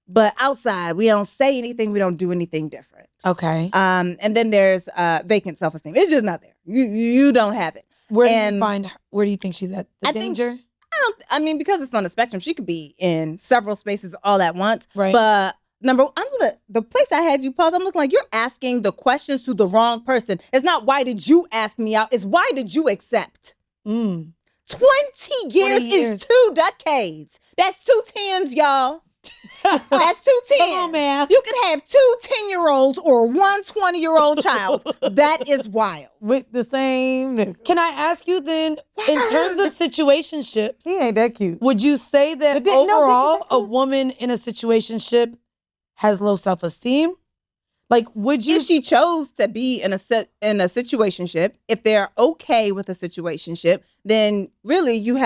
but outside we don't say anything, we don't do anything different. Okay. And then there's vacant self-esteem. It's just not there. You don't have it. Where do you think she's at? The I think- danger? I mean, because it's on the spectrum, she could be in several spaces all at once. Right. But the place I had you pause, I'm looking like you're asking the questions to the wrong person. It's not why did you ask me out, it's why did you accept? 20 years is 2 decades. That's 2 10s, y'all. That's 2 10s. Come on, man. You could have 2 10-year-olds or 1 20-year-old child. That is wild. With the same nigga. Can I ask you then, in terms of situationships, He ain't that cute. would you say that overall a woman in a situationship has low self-esteem? Like, would you? If she chose to be in a situationship, if they're okay with a situationship, then really you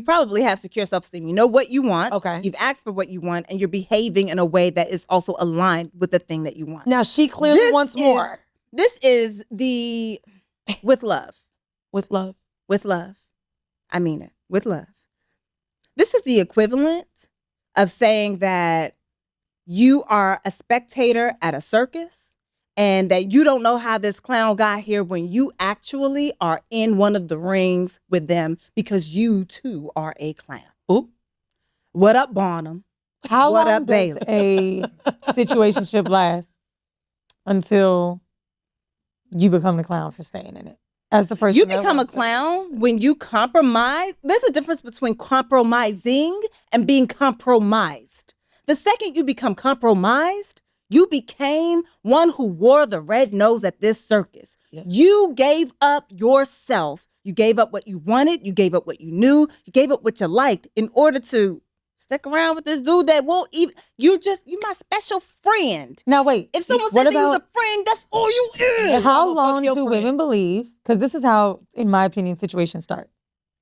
probably have secure self-esteem. You know what you want. Okay. You've asked for what you want, and you're behaving in a way that is also aligned with the thing that you want. Now she clearly wants more. This is the with love. With love. With love. I mean it. With love. This is the equivalent of saying that you are a spectator at a circus and that you don't know how this clown got here when you actually are in one of the rings with them because you too are a clown. Ooh. What up, Bonham? How What long up, does Bailey? a situationship last until you become the clown for staying in it? As the person You that become a wants to- clown when you compromise. There's a difference between compromising and being compromised. The second you become compromised, you became one who wore the red nose at this circus. Yeah. You gave up yourself. You gave up what you wanted. You gave up what you knew. You gave up what you liked in order to stick around with this dude that won't even, you my special friend. Now wait. If someone what said that about you're the friend, that's all you is. how Fuck long your do friend. women believe? Because this is how, in my opinion, situations start.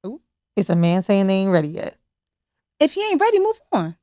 Ooh. It's a man saying they ain't ready yet. If you ain't ready, move on.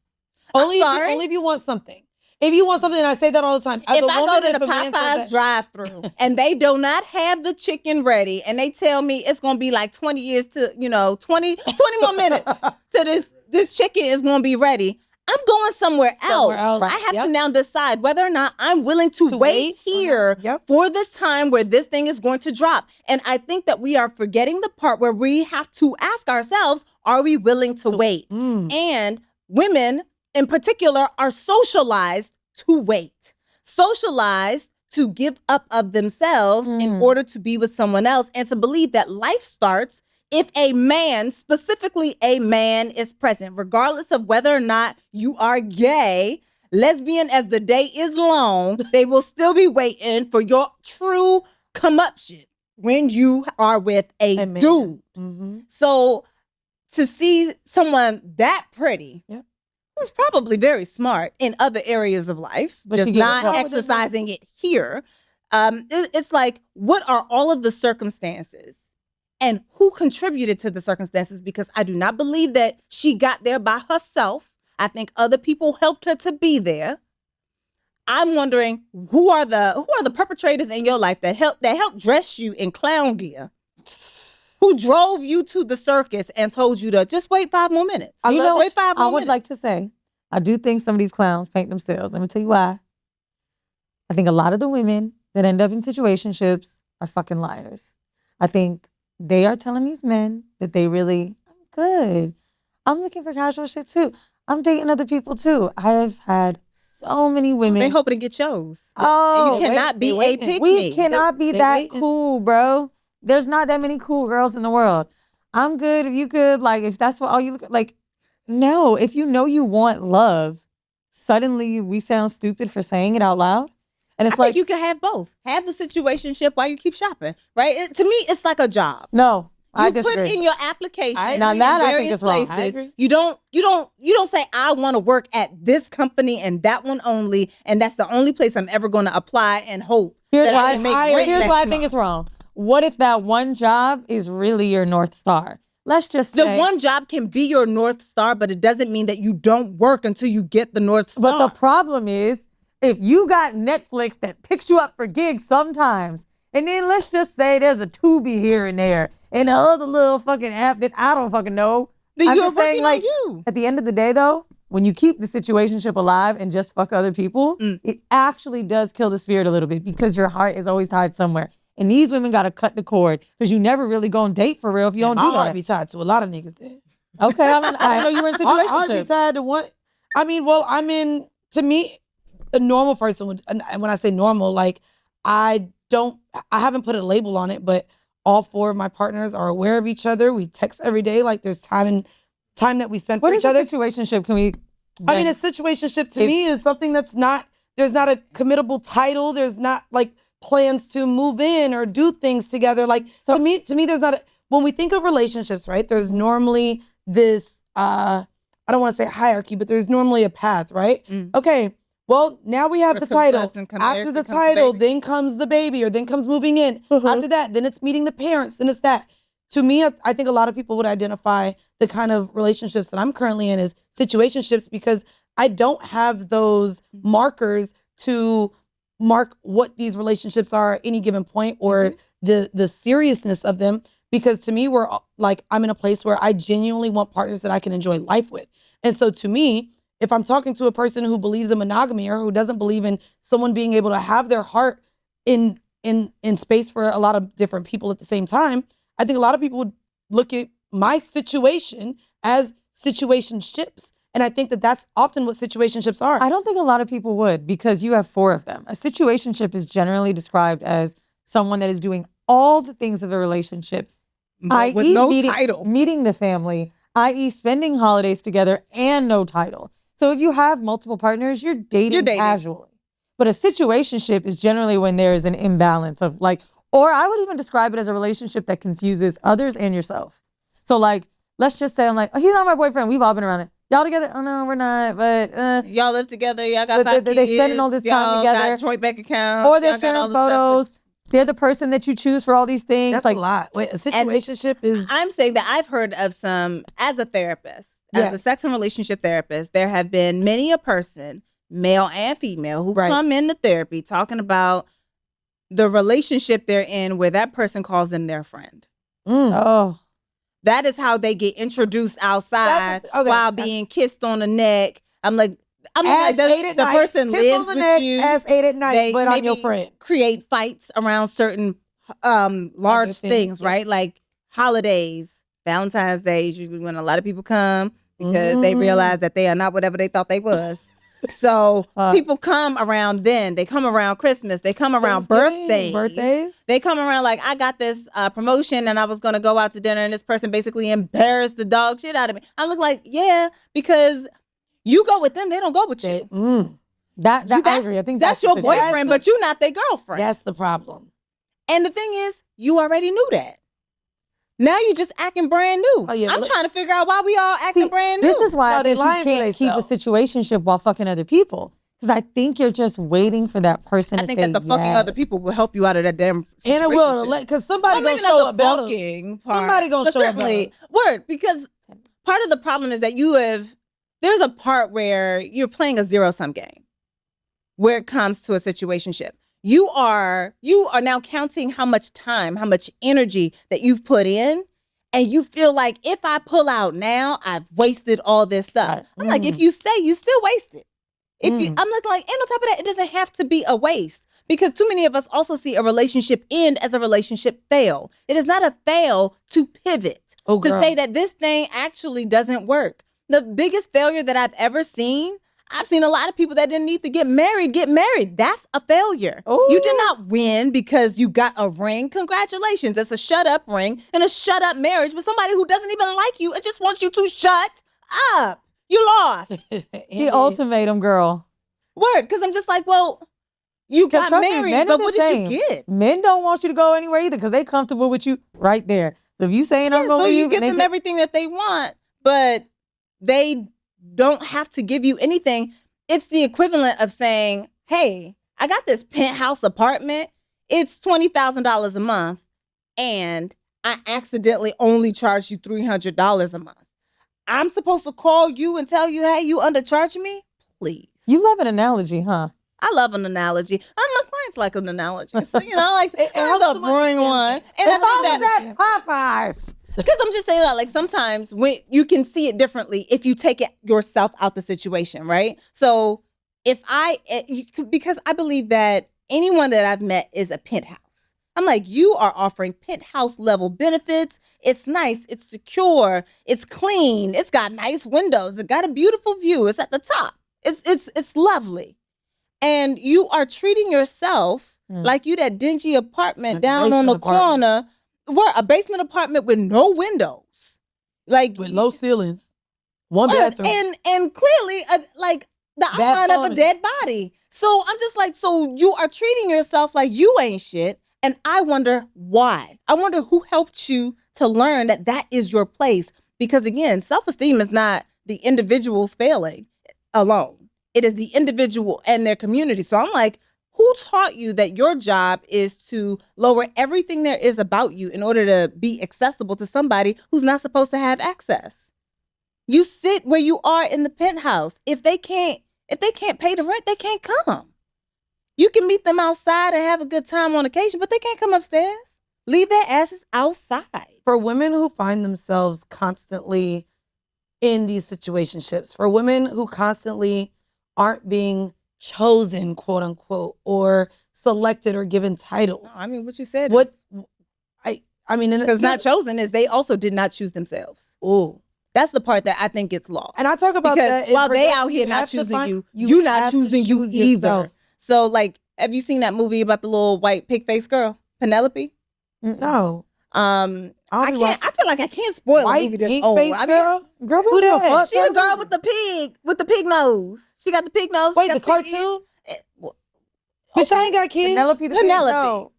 Only sorry. if you want something. If you want something, and I say that all the time. As If a I woman, go to if the a man says Popeyes that- drive-thru and they do not have the chicken ready and they tell me it's going to be like 20 years to, 20 more minutes to this chicken is going to be ready, I'm going somewhere else. else. I have Yep. to now decide whether or not I'm willing to To wait wait or here not. Yep. for the time where this thing is going to drop. And I think that we are forgetting the part where we have to ask ourselves, are we willing to wait? And women in particular are socialized to wait, socialized to give up of themselves in order to be with someone else and to believe that life starts if a man, specifically a man, is present, regardless of whether or not you are gay, lesbian, as the day is long, they will still be waiting for your true come up shit when you are with a A man. dude. Mhm. So to see someone that pretty, Yep. who's probably very smart in other areas of life, But just she gets not help. exercising it here, it's like, what are all of the circumstances? And who contributed to the circumstances? Because I do not believe that she got there by herself. I think other people helped her to be there. I'm wondering who are the perpetrators in your life that helped dress you in clown gear, who drove you to the circus and told you to just wait 5 more minutes. Wait 5 more I would minutes. like to say, I do think some of these clowns paint themselves. Let me tell you why. I think a lot of the women that end up in situationships are fucking liars. I think they are telling these men that they really, I'm good. I'm looking for casual shit too. I'm dating other people too. I have had so many women. They hoping to get yours. Oh, And you cannot be a waiting. pick we me. cannot be They that waiting. cool, bro. There's not that many cool girls in the world. I'm good if you good. Like, if that's what all you look like. No, if you know you want love, suddenly we sound stupid for saying it out loud. And I it's think like, you can have both. Have the situationship while you keep shopping, right? To me, it's like a job. no, I You put disagree. in your application. Now in that I think various is wrong. I places. agree. You don't say I want to work at this company and that one only, and that's the only place I'm ever going to apply and hope Here's that why, I can make rent here's next why I month. think it's wrong. What if that one job is really your North Star? Let's just The say. one job can be your North Star, but it doesn't mean that you don't work until you get the North Star. But the problem is, if you got Netflix that picks you up for gigs sometimes, and then let's just say there's a Tubi here and there, and the other little fucking app that I don't fucking know. Then I'm you're just saying, working on like, you. at the end of the day, though, when you keep the situationship alive and just fuck other people, it actually does kill the spirit a little bit because your heart is always tied somewhere. And these women got to cut the cord because you never really gonna date for real if you don't My do heart that. be tied to a lot of niggas then. Okay, I didn't know you were in I be situationships. tied to one. I mean, well, I'm in. To me, a normal person would, and when I say normal, like I haven't put a label on it, but all 4 of my partners are aware of each other. We text every day. Like there's time that we spend for each other. What is a situationship? Can we? I mean, a situationship to me is something that's not, there's not a committable title. There's not like plans to move in or do things together. Like to me, there's not when we think of relationships, right? There's normally this, I don't want to say hierarchy, but there's normally a path, right? Okay. Well, now we have the title. After the title, then comes the baby, or then comes moving in. After that, then it's meeting the parents, then it's that. To me, I think a lot of people would identify the kind of relationships that I'm currently in as situationships because I don't have those markers to mark what these relationships are at any given point or the seriousness of them. Because to me, I'm in a place where I genuinely want partners that I can enjoy life with. And so to me, if I'm talking to a person who believes in monogamy or who doesn't believe in someone being able to have their heart in space for a lot of different people at the same time, I think a lot of people would look at my situation as situationships. And I think that that's often what situationships are. I don't think a lot of people would because you have 4 of them. A situationship is generally described as someone that is doing all the things of a relationship, but with no title. Meeting the family, i.e. spending holidays together and no title. So if you have multiple partners, you're dating casually. But a situationship is generally when there is an imbalance of like, or I would even describe it as a relationship that confuses others and yourself. So like, let's just say I'm like, oh, he's not my boyfriend. We've all been around it. Y'all together? Oh no, we're not. But y'all live together. Y'all got 5 kids. They spending all this time together. Got joint bank accounts. Or they're sharing photos. They're the person that you choose for all these things. That's like a lot. Wait, a situationship is. I'm saying that I've heard of some as a therapist. As a sex and relationship therapist, there have been many a person, male and female, who come into therapy talking about the relationship they're in where that person calls them their friend. Oh. That is how they get introduced outside while being kissed on the neck. I'm like, the person lives with you. As 8 at night, but I'm your friend. Create fights around certain large things, right? Like holidays. Valentine's Day is usually when a lot of people come because they realize that they are not whatever they thought they was. So people come around then. They come around Christmas. They come around birthdays. They come around like, I got this promotion and I was going to go out to dinner and this person basically embarrassed the dog shit out of me. I look like, yeah, because you go with them. They don't go with you. I agree. I think that's your boyfriend, but you're not their girlfriend. That's the problem. And the thing is, you already knew that. Now you're just acting brand new. Oh, yeah, I'm trying to figure out why we all acting brand new. This is why I think you can't keep a situationship while fucking other people. Because I think you're just waiting for that person to say yes. I think that the fucking other people will help you out of that damn situation. And it will, because somebody gonna show up better. Somebody gonna show up better. Word, because part of the problem is that there's a part where you're playing a zero-sum game where it comes to a situationship. You are now counting how much time, how much energy that you've put in, and you feel like if I pull out now, I've wasted all this stuff. I'm like, if you stay, you still wasted. I'm looking like, and on top of that, it doesn't have to be a waste because too many of us also see a relationship end as a relationship fail. It is not a fail to pivot, to say that this thing actually doesn't work. The biggest failure that I've ever seen, I've seen a lot of people that didn't need to get married. That's a failure. Ooh. You did not win because you got a ring. Congratulations. It's a shut up ring and a shut up marriage with somebody who doesn't even like you and just wants you to shut up. You lost. The ultimatum, girl. Word. Because I'm just like, well, you got married, but what did you get? Men don't want you to go anywhere either because they comfortable with you right there. So if you saying I'm going to leave. So you give them everything that they want, but they don't have to give you anything. It's the equivalent of saying, hey, I got this penthouse apartment. It's $20,000 a month. And I accidentally only charged you $300 a month. I'm supposed to call you and tell you, hey, you undercharged me? Please. You love an analogy, huh? I love an analogy. My clients like an analogy. So, like, I love bring one. And if I was at Popeyes. Because I'm just saying that, like, sometimes when you can see it differently if you take it yourself out the situation, right? So because I believe that anyone that I've met is a penthouse. I'm like, you are offering penthouse level benefits. It's nice. It's secure. It's clean. It's got nice windows. It got a beautiful view. It's at the top. It's lovely. and you are treating yourself like you that dingy apartment down on the corner, where a basement apartment with no windows, like with low ceilings, one bathroom, and clearly like the outline of a dead body. So I'm just like, so you are treating yourself like you ain't shit, and I wonder why. I wonder who helped you to learn that that is your place, because again, self-esteem is not the individual's failing alone. It is the individual and their community. So I'm like, who taught you that your job is to lower everything there is about you in order to be accessible to somebody who's not supposed to have access? You sit where you are in the penthouse. If they can't pay the rent, they can't come. You can meet them outside and have a good time on occasion, but they can't come upstairs. Leave their asses outside. For women who find themselves constantly in these situationships, for women who constantly aren't being chosen, quote unquote, or selected or given titles. No, I mean, what you said. I mean, because not chosen is they also did not choose themselves. Ooh. That's the part that I think gets lost. And I talk about because that. While they out here not choosing you're not choosing you either. So, like, have you seen that movie about the little white pig-faced girl, Penelope? No. I feel like I can't spoil a movie this old. Girl, who that? She the girl with the pig nose. She got the pig nose. Wait, the cartoon? Bitch, I ain't got kids. Penelope.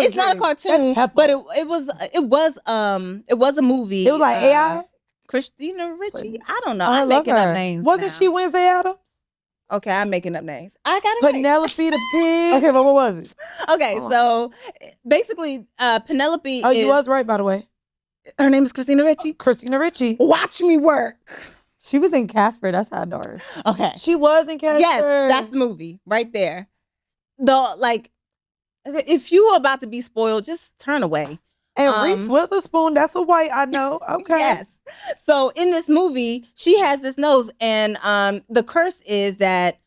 It's not a cartoon, but it was a movie. It was like AI. Christina Ricci. I don't know. I'm making up names. Wasn't she Wednesday Addams? Okay, I'm making up names. I got it. Penelope the pig. Okay, but what was it? Okay, so basically, Penelope. Oh, you was right, by the way. Her name is Christina Ricci. Christina Ricci. Watch me work. She was in Casper. That's how I know her. Okay, she was in Casper. Yes, that's the movie right there. If you are about to be spoiled, just turn away. And Reese Witherspoon, that's a white, I know. Okay. Yes. So in this movie, she has this nose, and the curse is that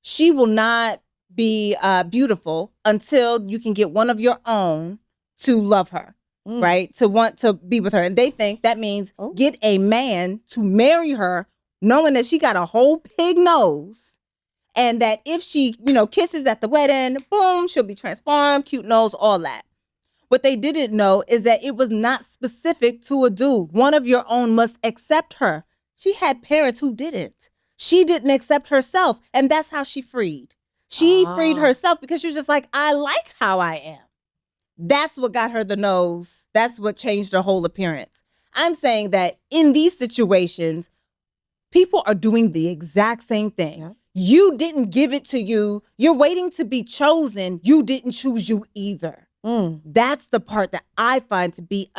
she will not be beautiful until you can get one of your own to love her, right? To want to be with her. And they think that means get a man to marry her, knowing that she got a whole pig nose, and that if she, kisses at the wedding, boom, she'll be transformed, cute nose, all that. What they didn't know is that it was not specific to a dude. One of your own must accept her. She had parents who didn't. She didn't accept herself, and that's how she freed. She freed herself because she was just like, I like how I am. That's what got her the nose. That's what changed her whole appearance. I'm saying that in these situations, people are doing the exact same thing. Yeah. You didn't give it to you. You're waiting to be chosen. You didn't choose you either. That's the part that I find to be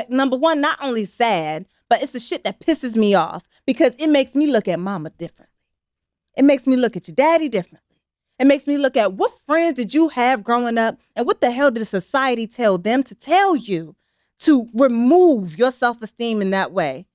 number one, not only sad, but it's the shit that pisses me off because it makes me look at mama differently. It makes me look at your daddy differently. It makes me look at what friends did you have growing up and what the hell did society tell them to tell you to remove your self-esteem in that way.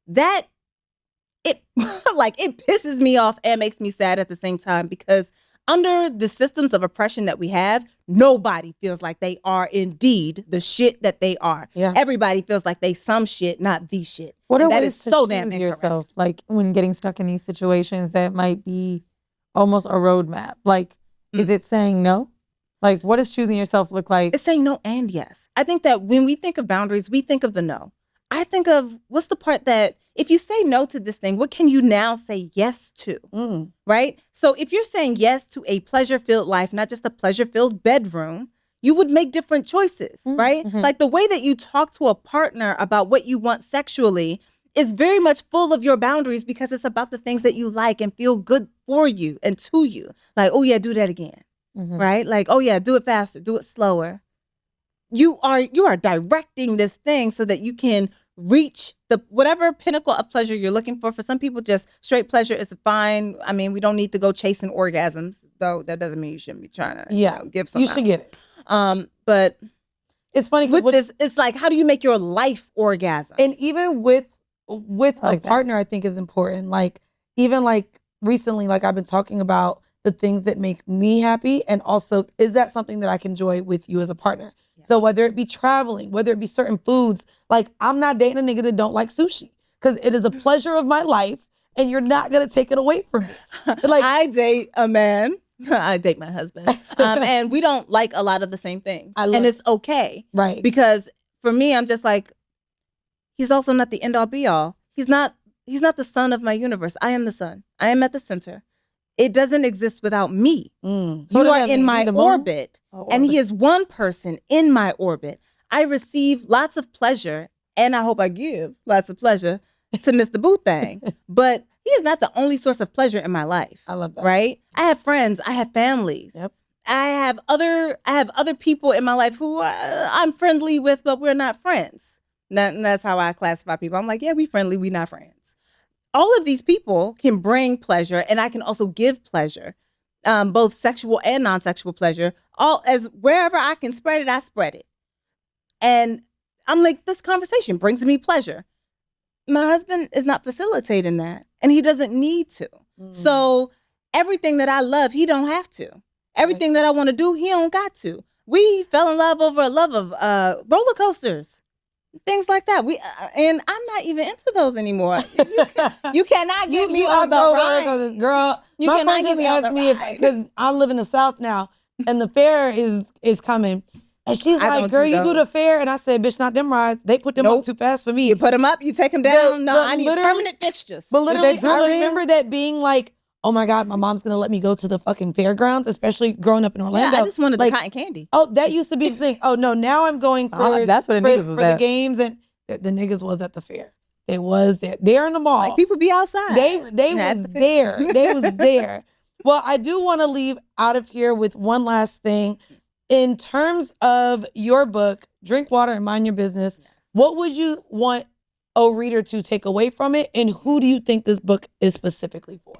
It pisses me off and makes me sad at the same time because under the systems of oppression that we have, nobody feels like they are indeed the shit that they are. Yeah. Everybody feels like they some shit, not the shit. What are that ways is to so choose damn yourself, like when getting stuck in these situations that might be almost a roadmap? Like, is it saying no? Like, what does choosing yourself look like? It's saying no and yes. I think that when we think of boundaries, we think of the no. I think of what's the part that if you say no to this thing, what can you now say yes to? Right? So if you're saying yes to a pleasure-filled life, not just a pleasure-filled bedroom, you would make different choices, right? Like the way that you talk to a partner about what you want sexually is very much full of your boundaries because it's about the things that you like and feel good for you and to you. Like, oh yeah, do that again, right? Like, oh yeah, do it faster, do it slower. You are directing this thing so that you can reach the whatever pinnacle of pleasure you're looking for. For some people, just straight pleasure is fine. I mean, we don't need to go chasing orgasms, though. That doesn't mean you shouldn't be trying to give some. You should get it. But it's funny with this. It's like, how do you make your life orgasm? And even with a partner, I think is important. Like even like recently, like I've been talking about the things that make me happy, and also is that something that I can enjoy with you as a partner? So whether it be traveling, whether it be certain foods, like I'm not dating a nigga that don't like sushi because it is a pleasure of my life and you're not going to take it away from me. Like I date a man I date my husband. And we don't like a lot of the same things. And it's okay. Right. Because for me, I'm just like, he's also not the end all be all. He's not the sun of my universe. I am the sun. I am at the center. It doesn't exist without me. So You are in my orbit. And he is one person in my orbit. I receive lots of pleasure, and I hope I give lots of pleasure to Mr. Boo Thang. But he is not the only source of pleasure in my life. I love that. Right? I have friends. I have families. Yep. I have other people in my life who I'm friendly with, but we're not friends. And that's how I classify people. I'm like, yeah, we friendly. We not friends. All of these people can bring pleasure, and I can also give pleasure, both sexual and non-sexual pleasure. All as wherever I can spread it, I spread it. And I'm like, this conversation brings me pleasure. My husband is not facilitating that, and he doesn't need to. So everything that I love, he don't have to. Everything that I want to do, he don't got to. We fell in love over a love of roller coasters, things like that. And I'm not even into those anymore. You cannot get me on the ride. Girl, You my cannot friend get just me on asked the me ride. because I live in the South now, and the fair is coming. And she's I like, don't girl, do you do the those. fair? And I said, bitch, not them rides. They put them up too fast for me. You put them up, you take them down. No, but I need literally- permanent fixtures. But literally, drill I it in? remember that being like, oh my God, my mom's gonna let me go to the fucking fairgrounds, especially growing up in Orlando. Yeah, I just wanted like, the cotton candy. Oh, that used to be the thing. Oh no, now I'm going for that's where the niggas was for the at. games, and the niggas was at the fair. They was there. They're in the mall. Like people be outside. They That's was the there. They was there. Well, I do want to leave out of here with one last thing. In terms of your book, Drink Water and Mind Your Business, what would you want a reader to take away from it? And who do you think this book is specifically for?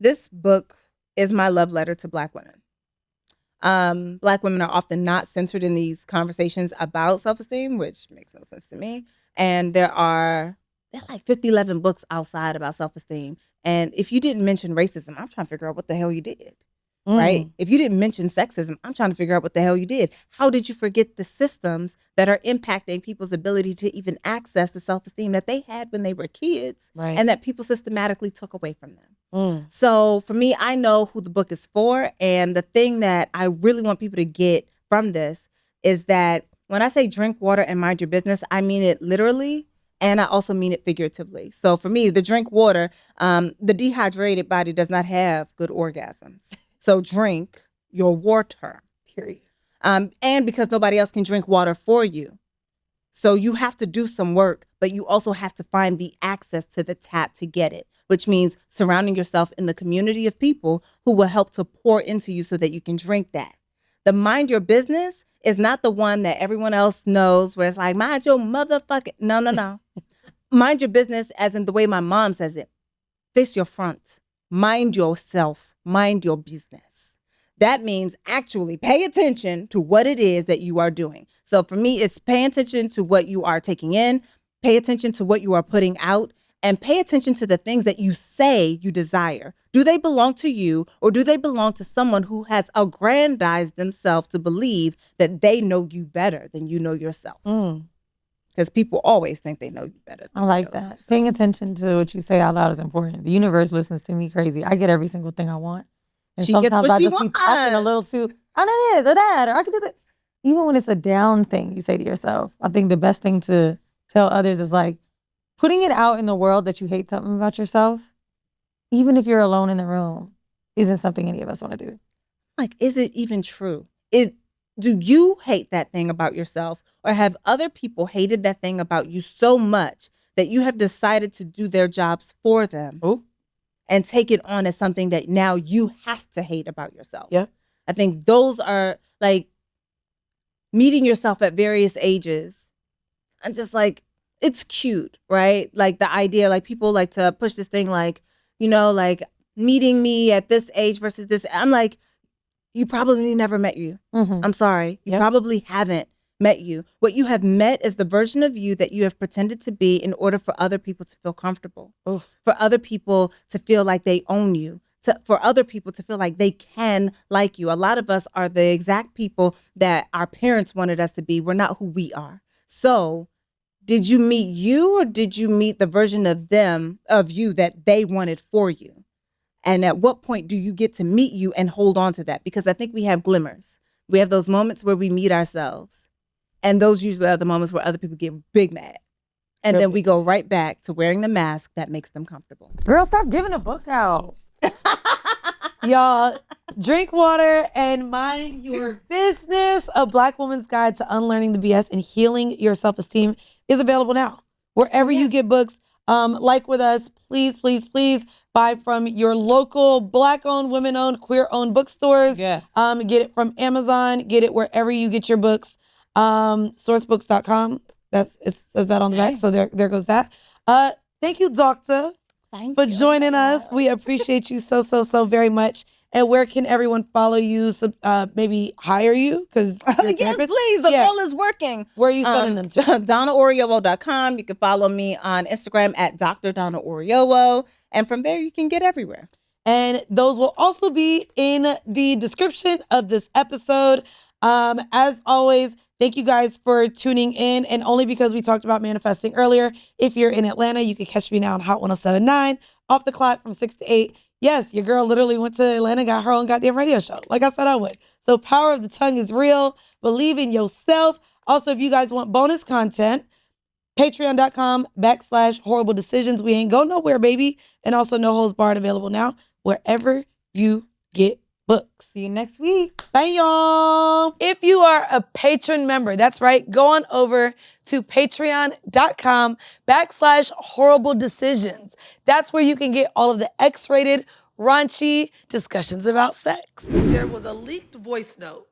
This book is my love letter to Black women. Black women are often not centered in these conversations about self-esteem, which makes no sense to me. And there are like 11 books outside about self-esteem. And if you didn't mention racism, I'm trying to figure out what the hell you did. Right? If you didn't mention sexism, I'm trying to figure out what the hell you did. How did you forget the systems that are impacting people's ability to even access the self-esteem that they had when they were kids, Right. and that people systematically took away from them? So for me, I know who the book is for. And the thing that I really want people to get from this is that when I say drink water and mind your business, I mean it literally. And I also mean it figuratively. So for me, the drink water, the dehydrated body does not have good orgasms. So drink your water, Period. and because nobody else can drink water for you. So you have to do some work, but you also have to find the access to the tap to get it, which means surrounding yourself in the community of people who will help to pour into you so that you can drink that. The mind your business is not the one that everyone else knows where it's like, mind your motherfucking, no. Mind your business as in the way my mom says it. Face your front. Mind yourself. Mind your business. That means actually pay attention to what it is that you are doing. So for me, it's pay attention to what you are taking in, pay attention to what you are putting out, and pay attention to the things that you say you desire. Do they belong to you, or do they belong to someone who has aggrandized themselves to believe that they know you better than you know yourself? Because people always think they know you better. I like that. Paying attention to what you say out loud is important. The universe listens to me crazy. I get every single thing I want. And She gets sometimes what I she just be talking a wants. little too, I know this or that, or I can do that. Even when it's a down thing you say to yourself, I think the best thing to tell others is like putting it out in the world that you hate something about yourself, even if you're alone in the room, isn't something any of us want to do. Like, is it even true? Do you hate that thing about yourself, or have other people hated that thing about you so much that you have decided to do their jobs for them and take it on as something that now you have to hate about yourself? Yeah. I think those are like meeting yourself at various ages. And just like, it's cute, right? Like the idea, like people like to push this thing like, you know, like meeting me at this age versus this. I'm like, you probably never met you. I'm sorry. You probably haven't met you. What you have met is the version of you that you have pretended to be in order for other people to feel comfortable, for other people to feel like they own you, for other people to feel like they can like you. A lot of us are the exact people that our parents wanted us to be. We're not who we are. So did you meet you, or did you meet the version of them, of you, that they wanted for you? And at what point do you get to meet you and hold on to that? Because I think we have glimmers. We have those moments where we meet ourselves. And those usually are the moments where other people get big mad. And then we go right back to wearing the mask that makes them comfortable. Girl, stop giving a book out. Y'all, drink water and mind your business. A Black Woman's Guide to Unlearning the BS and Healing Your Self-Esteem is available now. Wherever you get books, like with us, please, please, please buy from your local Black-owned, women-owned, queer-owned bookstores. Yes. Get it from Amazon. Get it wherever you get your books. Sourcebooks.com. It says that on the back. So there goes that. Thank you, Doctor, for joining us. We appreciate you so, so, so very much. And where can everyone follow you? Maybe hire you? Because yes, please. The role is working. Where are you sending them to? DonnaOriowo.com. You can follow me on Instagram at Dr. Donna Oriowo. And from there, you can get everywhere. And those will also be in the description of this episode. As always, thank you guys for tuning in. And only because we talked about manifesting earlier, if you're in Atlanta, you can catch me now on Hot 107.9 off the clock from 6 to 8. Yes, your girl literally went to Atlanta, got her own goddamn radio show. Like I said I would. So power of the tongue is real. Believe in yourself. Also, if you guys want bonus content, patreon.com/horrible decisions. We ain't go nowhere, baby. And also No Holds Barred available now wherever you get books. See you next week. Bye, y'all. If you are a patron member, that's right, go on over to patreon.com/horrible decisions. That's where you can get all of the X-rated, raunchy discussions about sex. There was a leaked voice note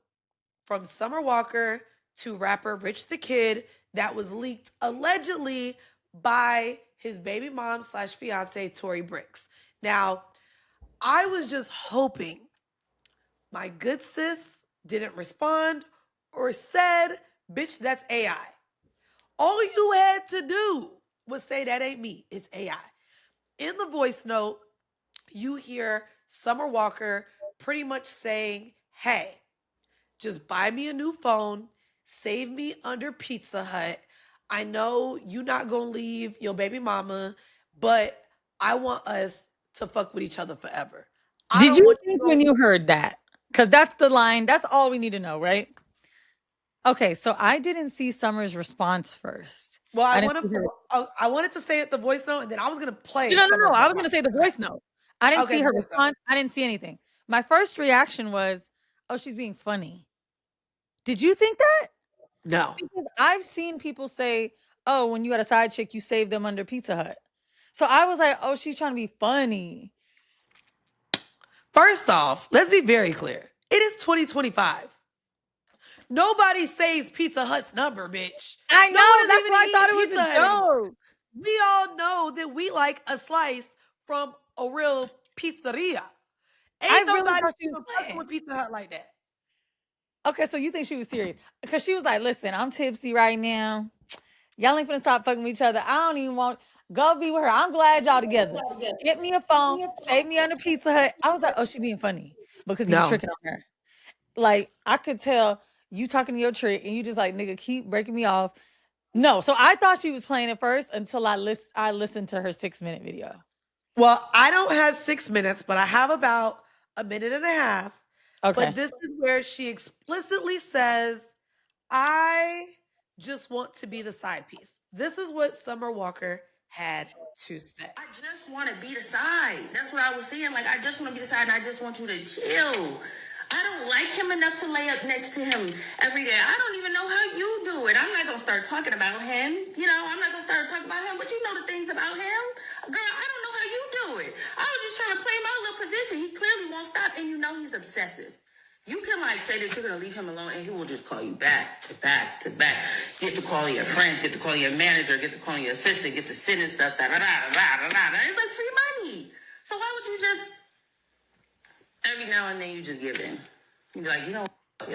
from Summer Walker to rapper Rich the Kid that was leaked allegedly by his baby mom / fiance, Tory Bricks. Now, I was just hoping my good sis didn't respond or said, bitch, that's AI. All you had to do was say, that ain't me, it's AI. In the voice note, you hear Summer Walker pretty much saying, hey, just buy me a new phone, save me under Pizza Hut. I know you not gonna leave your baby mama, but I want us to fuck with each other forever. Did you think when you heard that? Because that's the line. That's all we need to know, right? Okay, so I didn't see Summer's response first. Well, I wanted to say it the voice note, and then I was gonna play. No. I was gonna say the voice note. I didn't see her response. I didn't see anything. My first reaction was, "Oh, she's being funny." Did you think that? No. Because I've seen people say, "Oh, when you had a side chick, you saved them under Pizza Hut." So I was like, "Oh, she's trying to be funny." First off, let's be very clear. It is 2025. Nobody saves Pizza Hut's number, bitch. I know. That's why I thought it was a joke. We all know that we like a slice from a real pizzeria. Ain't nobody even fucking with Pizza Hut like that. Okay, so you think she was serious? Because she was like, listen, I'm tipsy right now. Y'all ain't finna stop fucking with each other. I don't even want, go be with her. I'm glad y'all together. Get me a phone, save me under Pizza Hut. I was like, oh, she being funny because he was tricking on her. Like, I could tell you talking to your trick and you just like, nigga, keep breaking me off. No, so I thought she was playing it first until I listened to her 6-minute video. Well, I don't have 6 minutes, but I have about a minute and a half. Okay. But this is where she explicitly says, I just want to be the side piece. This is what Summer Walker had to say. I just want to be the side. That's what I was saying. Like, I just want to be the side and I just want you to chill. I don't like him enough to lay up next to him every day. I don't even know how you do it. I'm not going to start talking about him. You know, I'm not going to start talking about him, but you know the things about him. Girl, I don't know how you do it. I was just trying to play my little position. He clearly won't stop, and you know he's obsessive. You can like say that you're going to leave him alone, and he will just call you back to back to back. Get to call your friends, get to call your manager, get to call your assistant, get to sending stuff. Da, da, da, da, da, da. It's like free money. So why would you just... Every now and then you just give in. You be like, you know,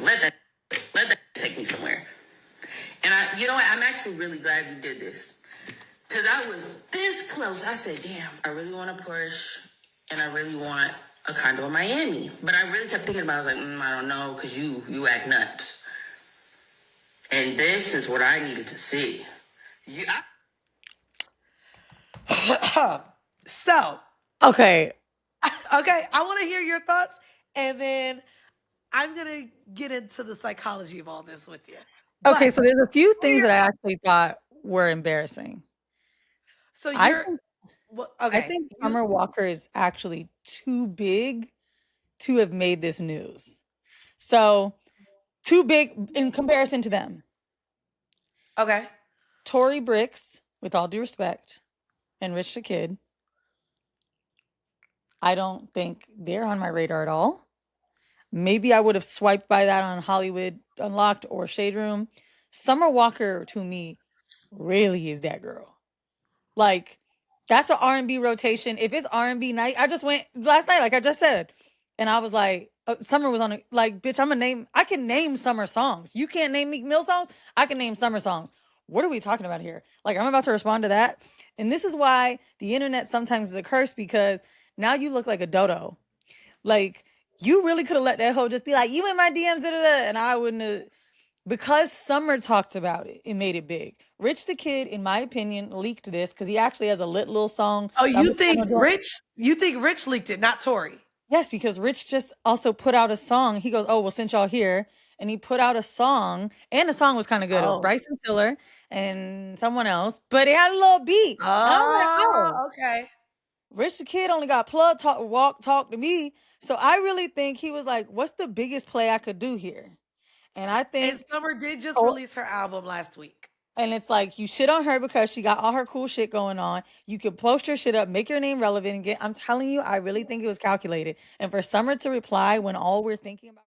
let that take me somewhere. And you know what? I'm actually really glad you did this. Because I was this close. I said, damn, I really want to push. And I really want a condo in Miami. But I really kept thinking about it. I was like, I don't know, because you act nuts. And this is what I needed to see. So. Okay. Okay, I want to hear your thoughts, and then I'm gonna get into the psychology of all this with you. Okay, But so there's a few things your that I actually thought were embarrassing. so I you're think well, I okay. think Summer Walker is actually too big to have made this news. So too big in comparison to them. Okay. Tory Bricks, with all due respect, and Rich the Kid, I don't think they're on my radar at all. Maybe I would have swiped by that on Hollywood Unlocked or Shade Room. Summer Walker, to me, really is that girl. Like, that's an R&B rotation. If it's R&B night, I just went last night, like I just said, and I was like, Summer was on it. Like, bitch, I can name Summer songs. You can't name Meek Mill songs. I can name Summer songs. What are we talking about here? Like, I'm about to respond to that. And this is why the internet sometimes is a curse, because now you look like a dodo. Like, you really could have let that hoe just be like, you in my DMs, and I wouldn't have. Because Summer talked about it, it made it big. Rich the Kid, in my opinion, leaked this because he actually has a lit little song. Oh, you think Rich? You think Rich leaked it, not Tory? Yes, because Rich just also put out a song. He goes, "Oh well, since y'all here," and he put out a song, and the song was kind of good. It was Bryson Tiller and someone else, but it had a little beat. And I was like, "Oh, okay." Rich the Kid only got plug talk to me." So I really think he was like, "What's the biggest play I could do here?" And I think And Summer did just release her album last week. And it's like, you shit on her because she got all her cool shit going on. You could post your shit up, make your name relevant, and I'm telling you, I really think it was calculated. And for Summer to reply when all we're thinking about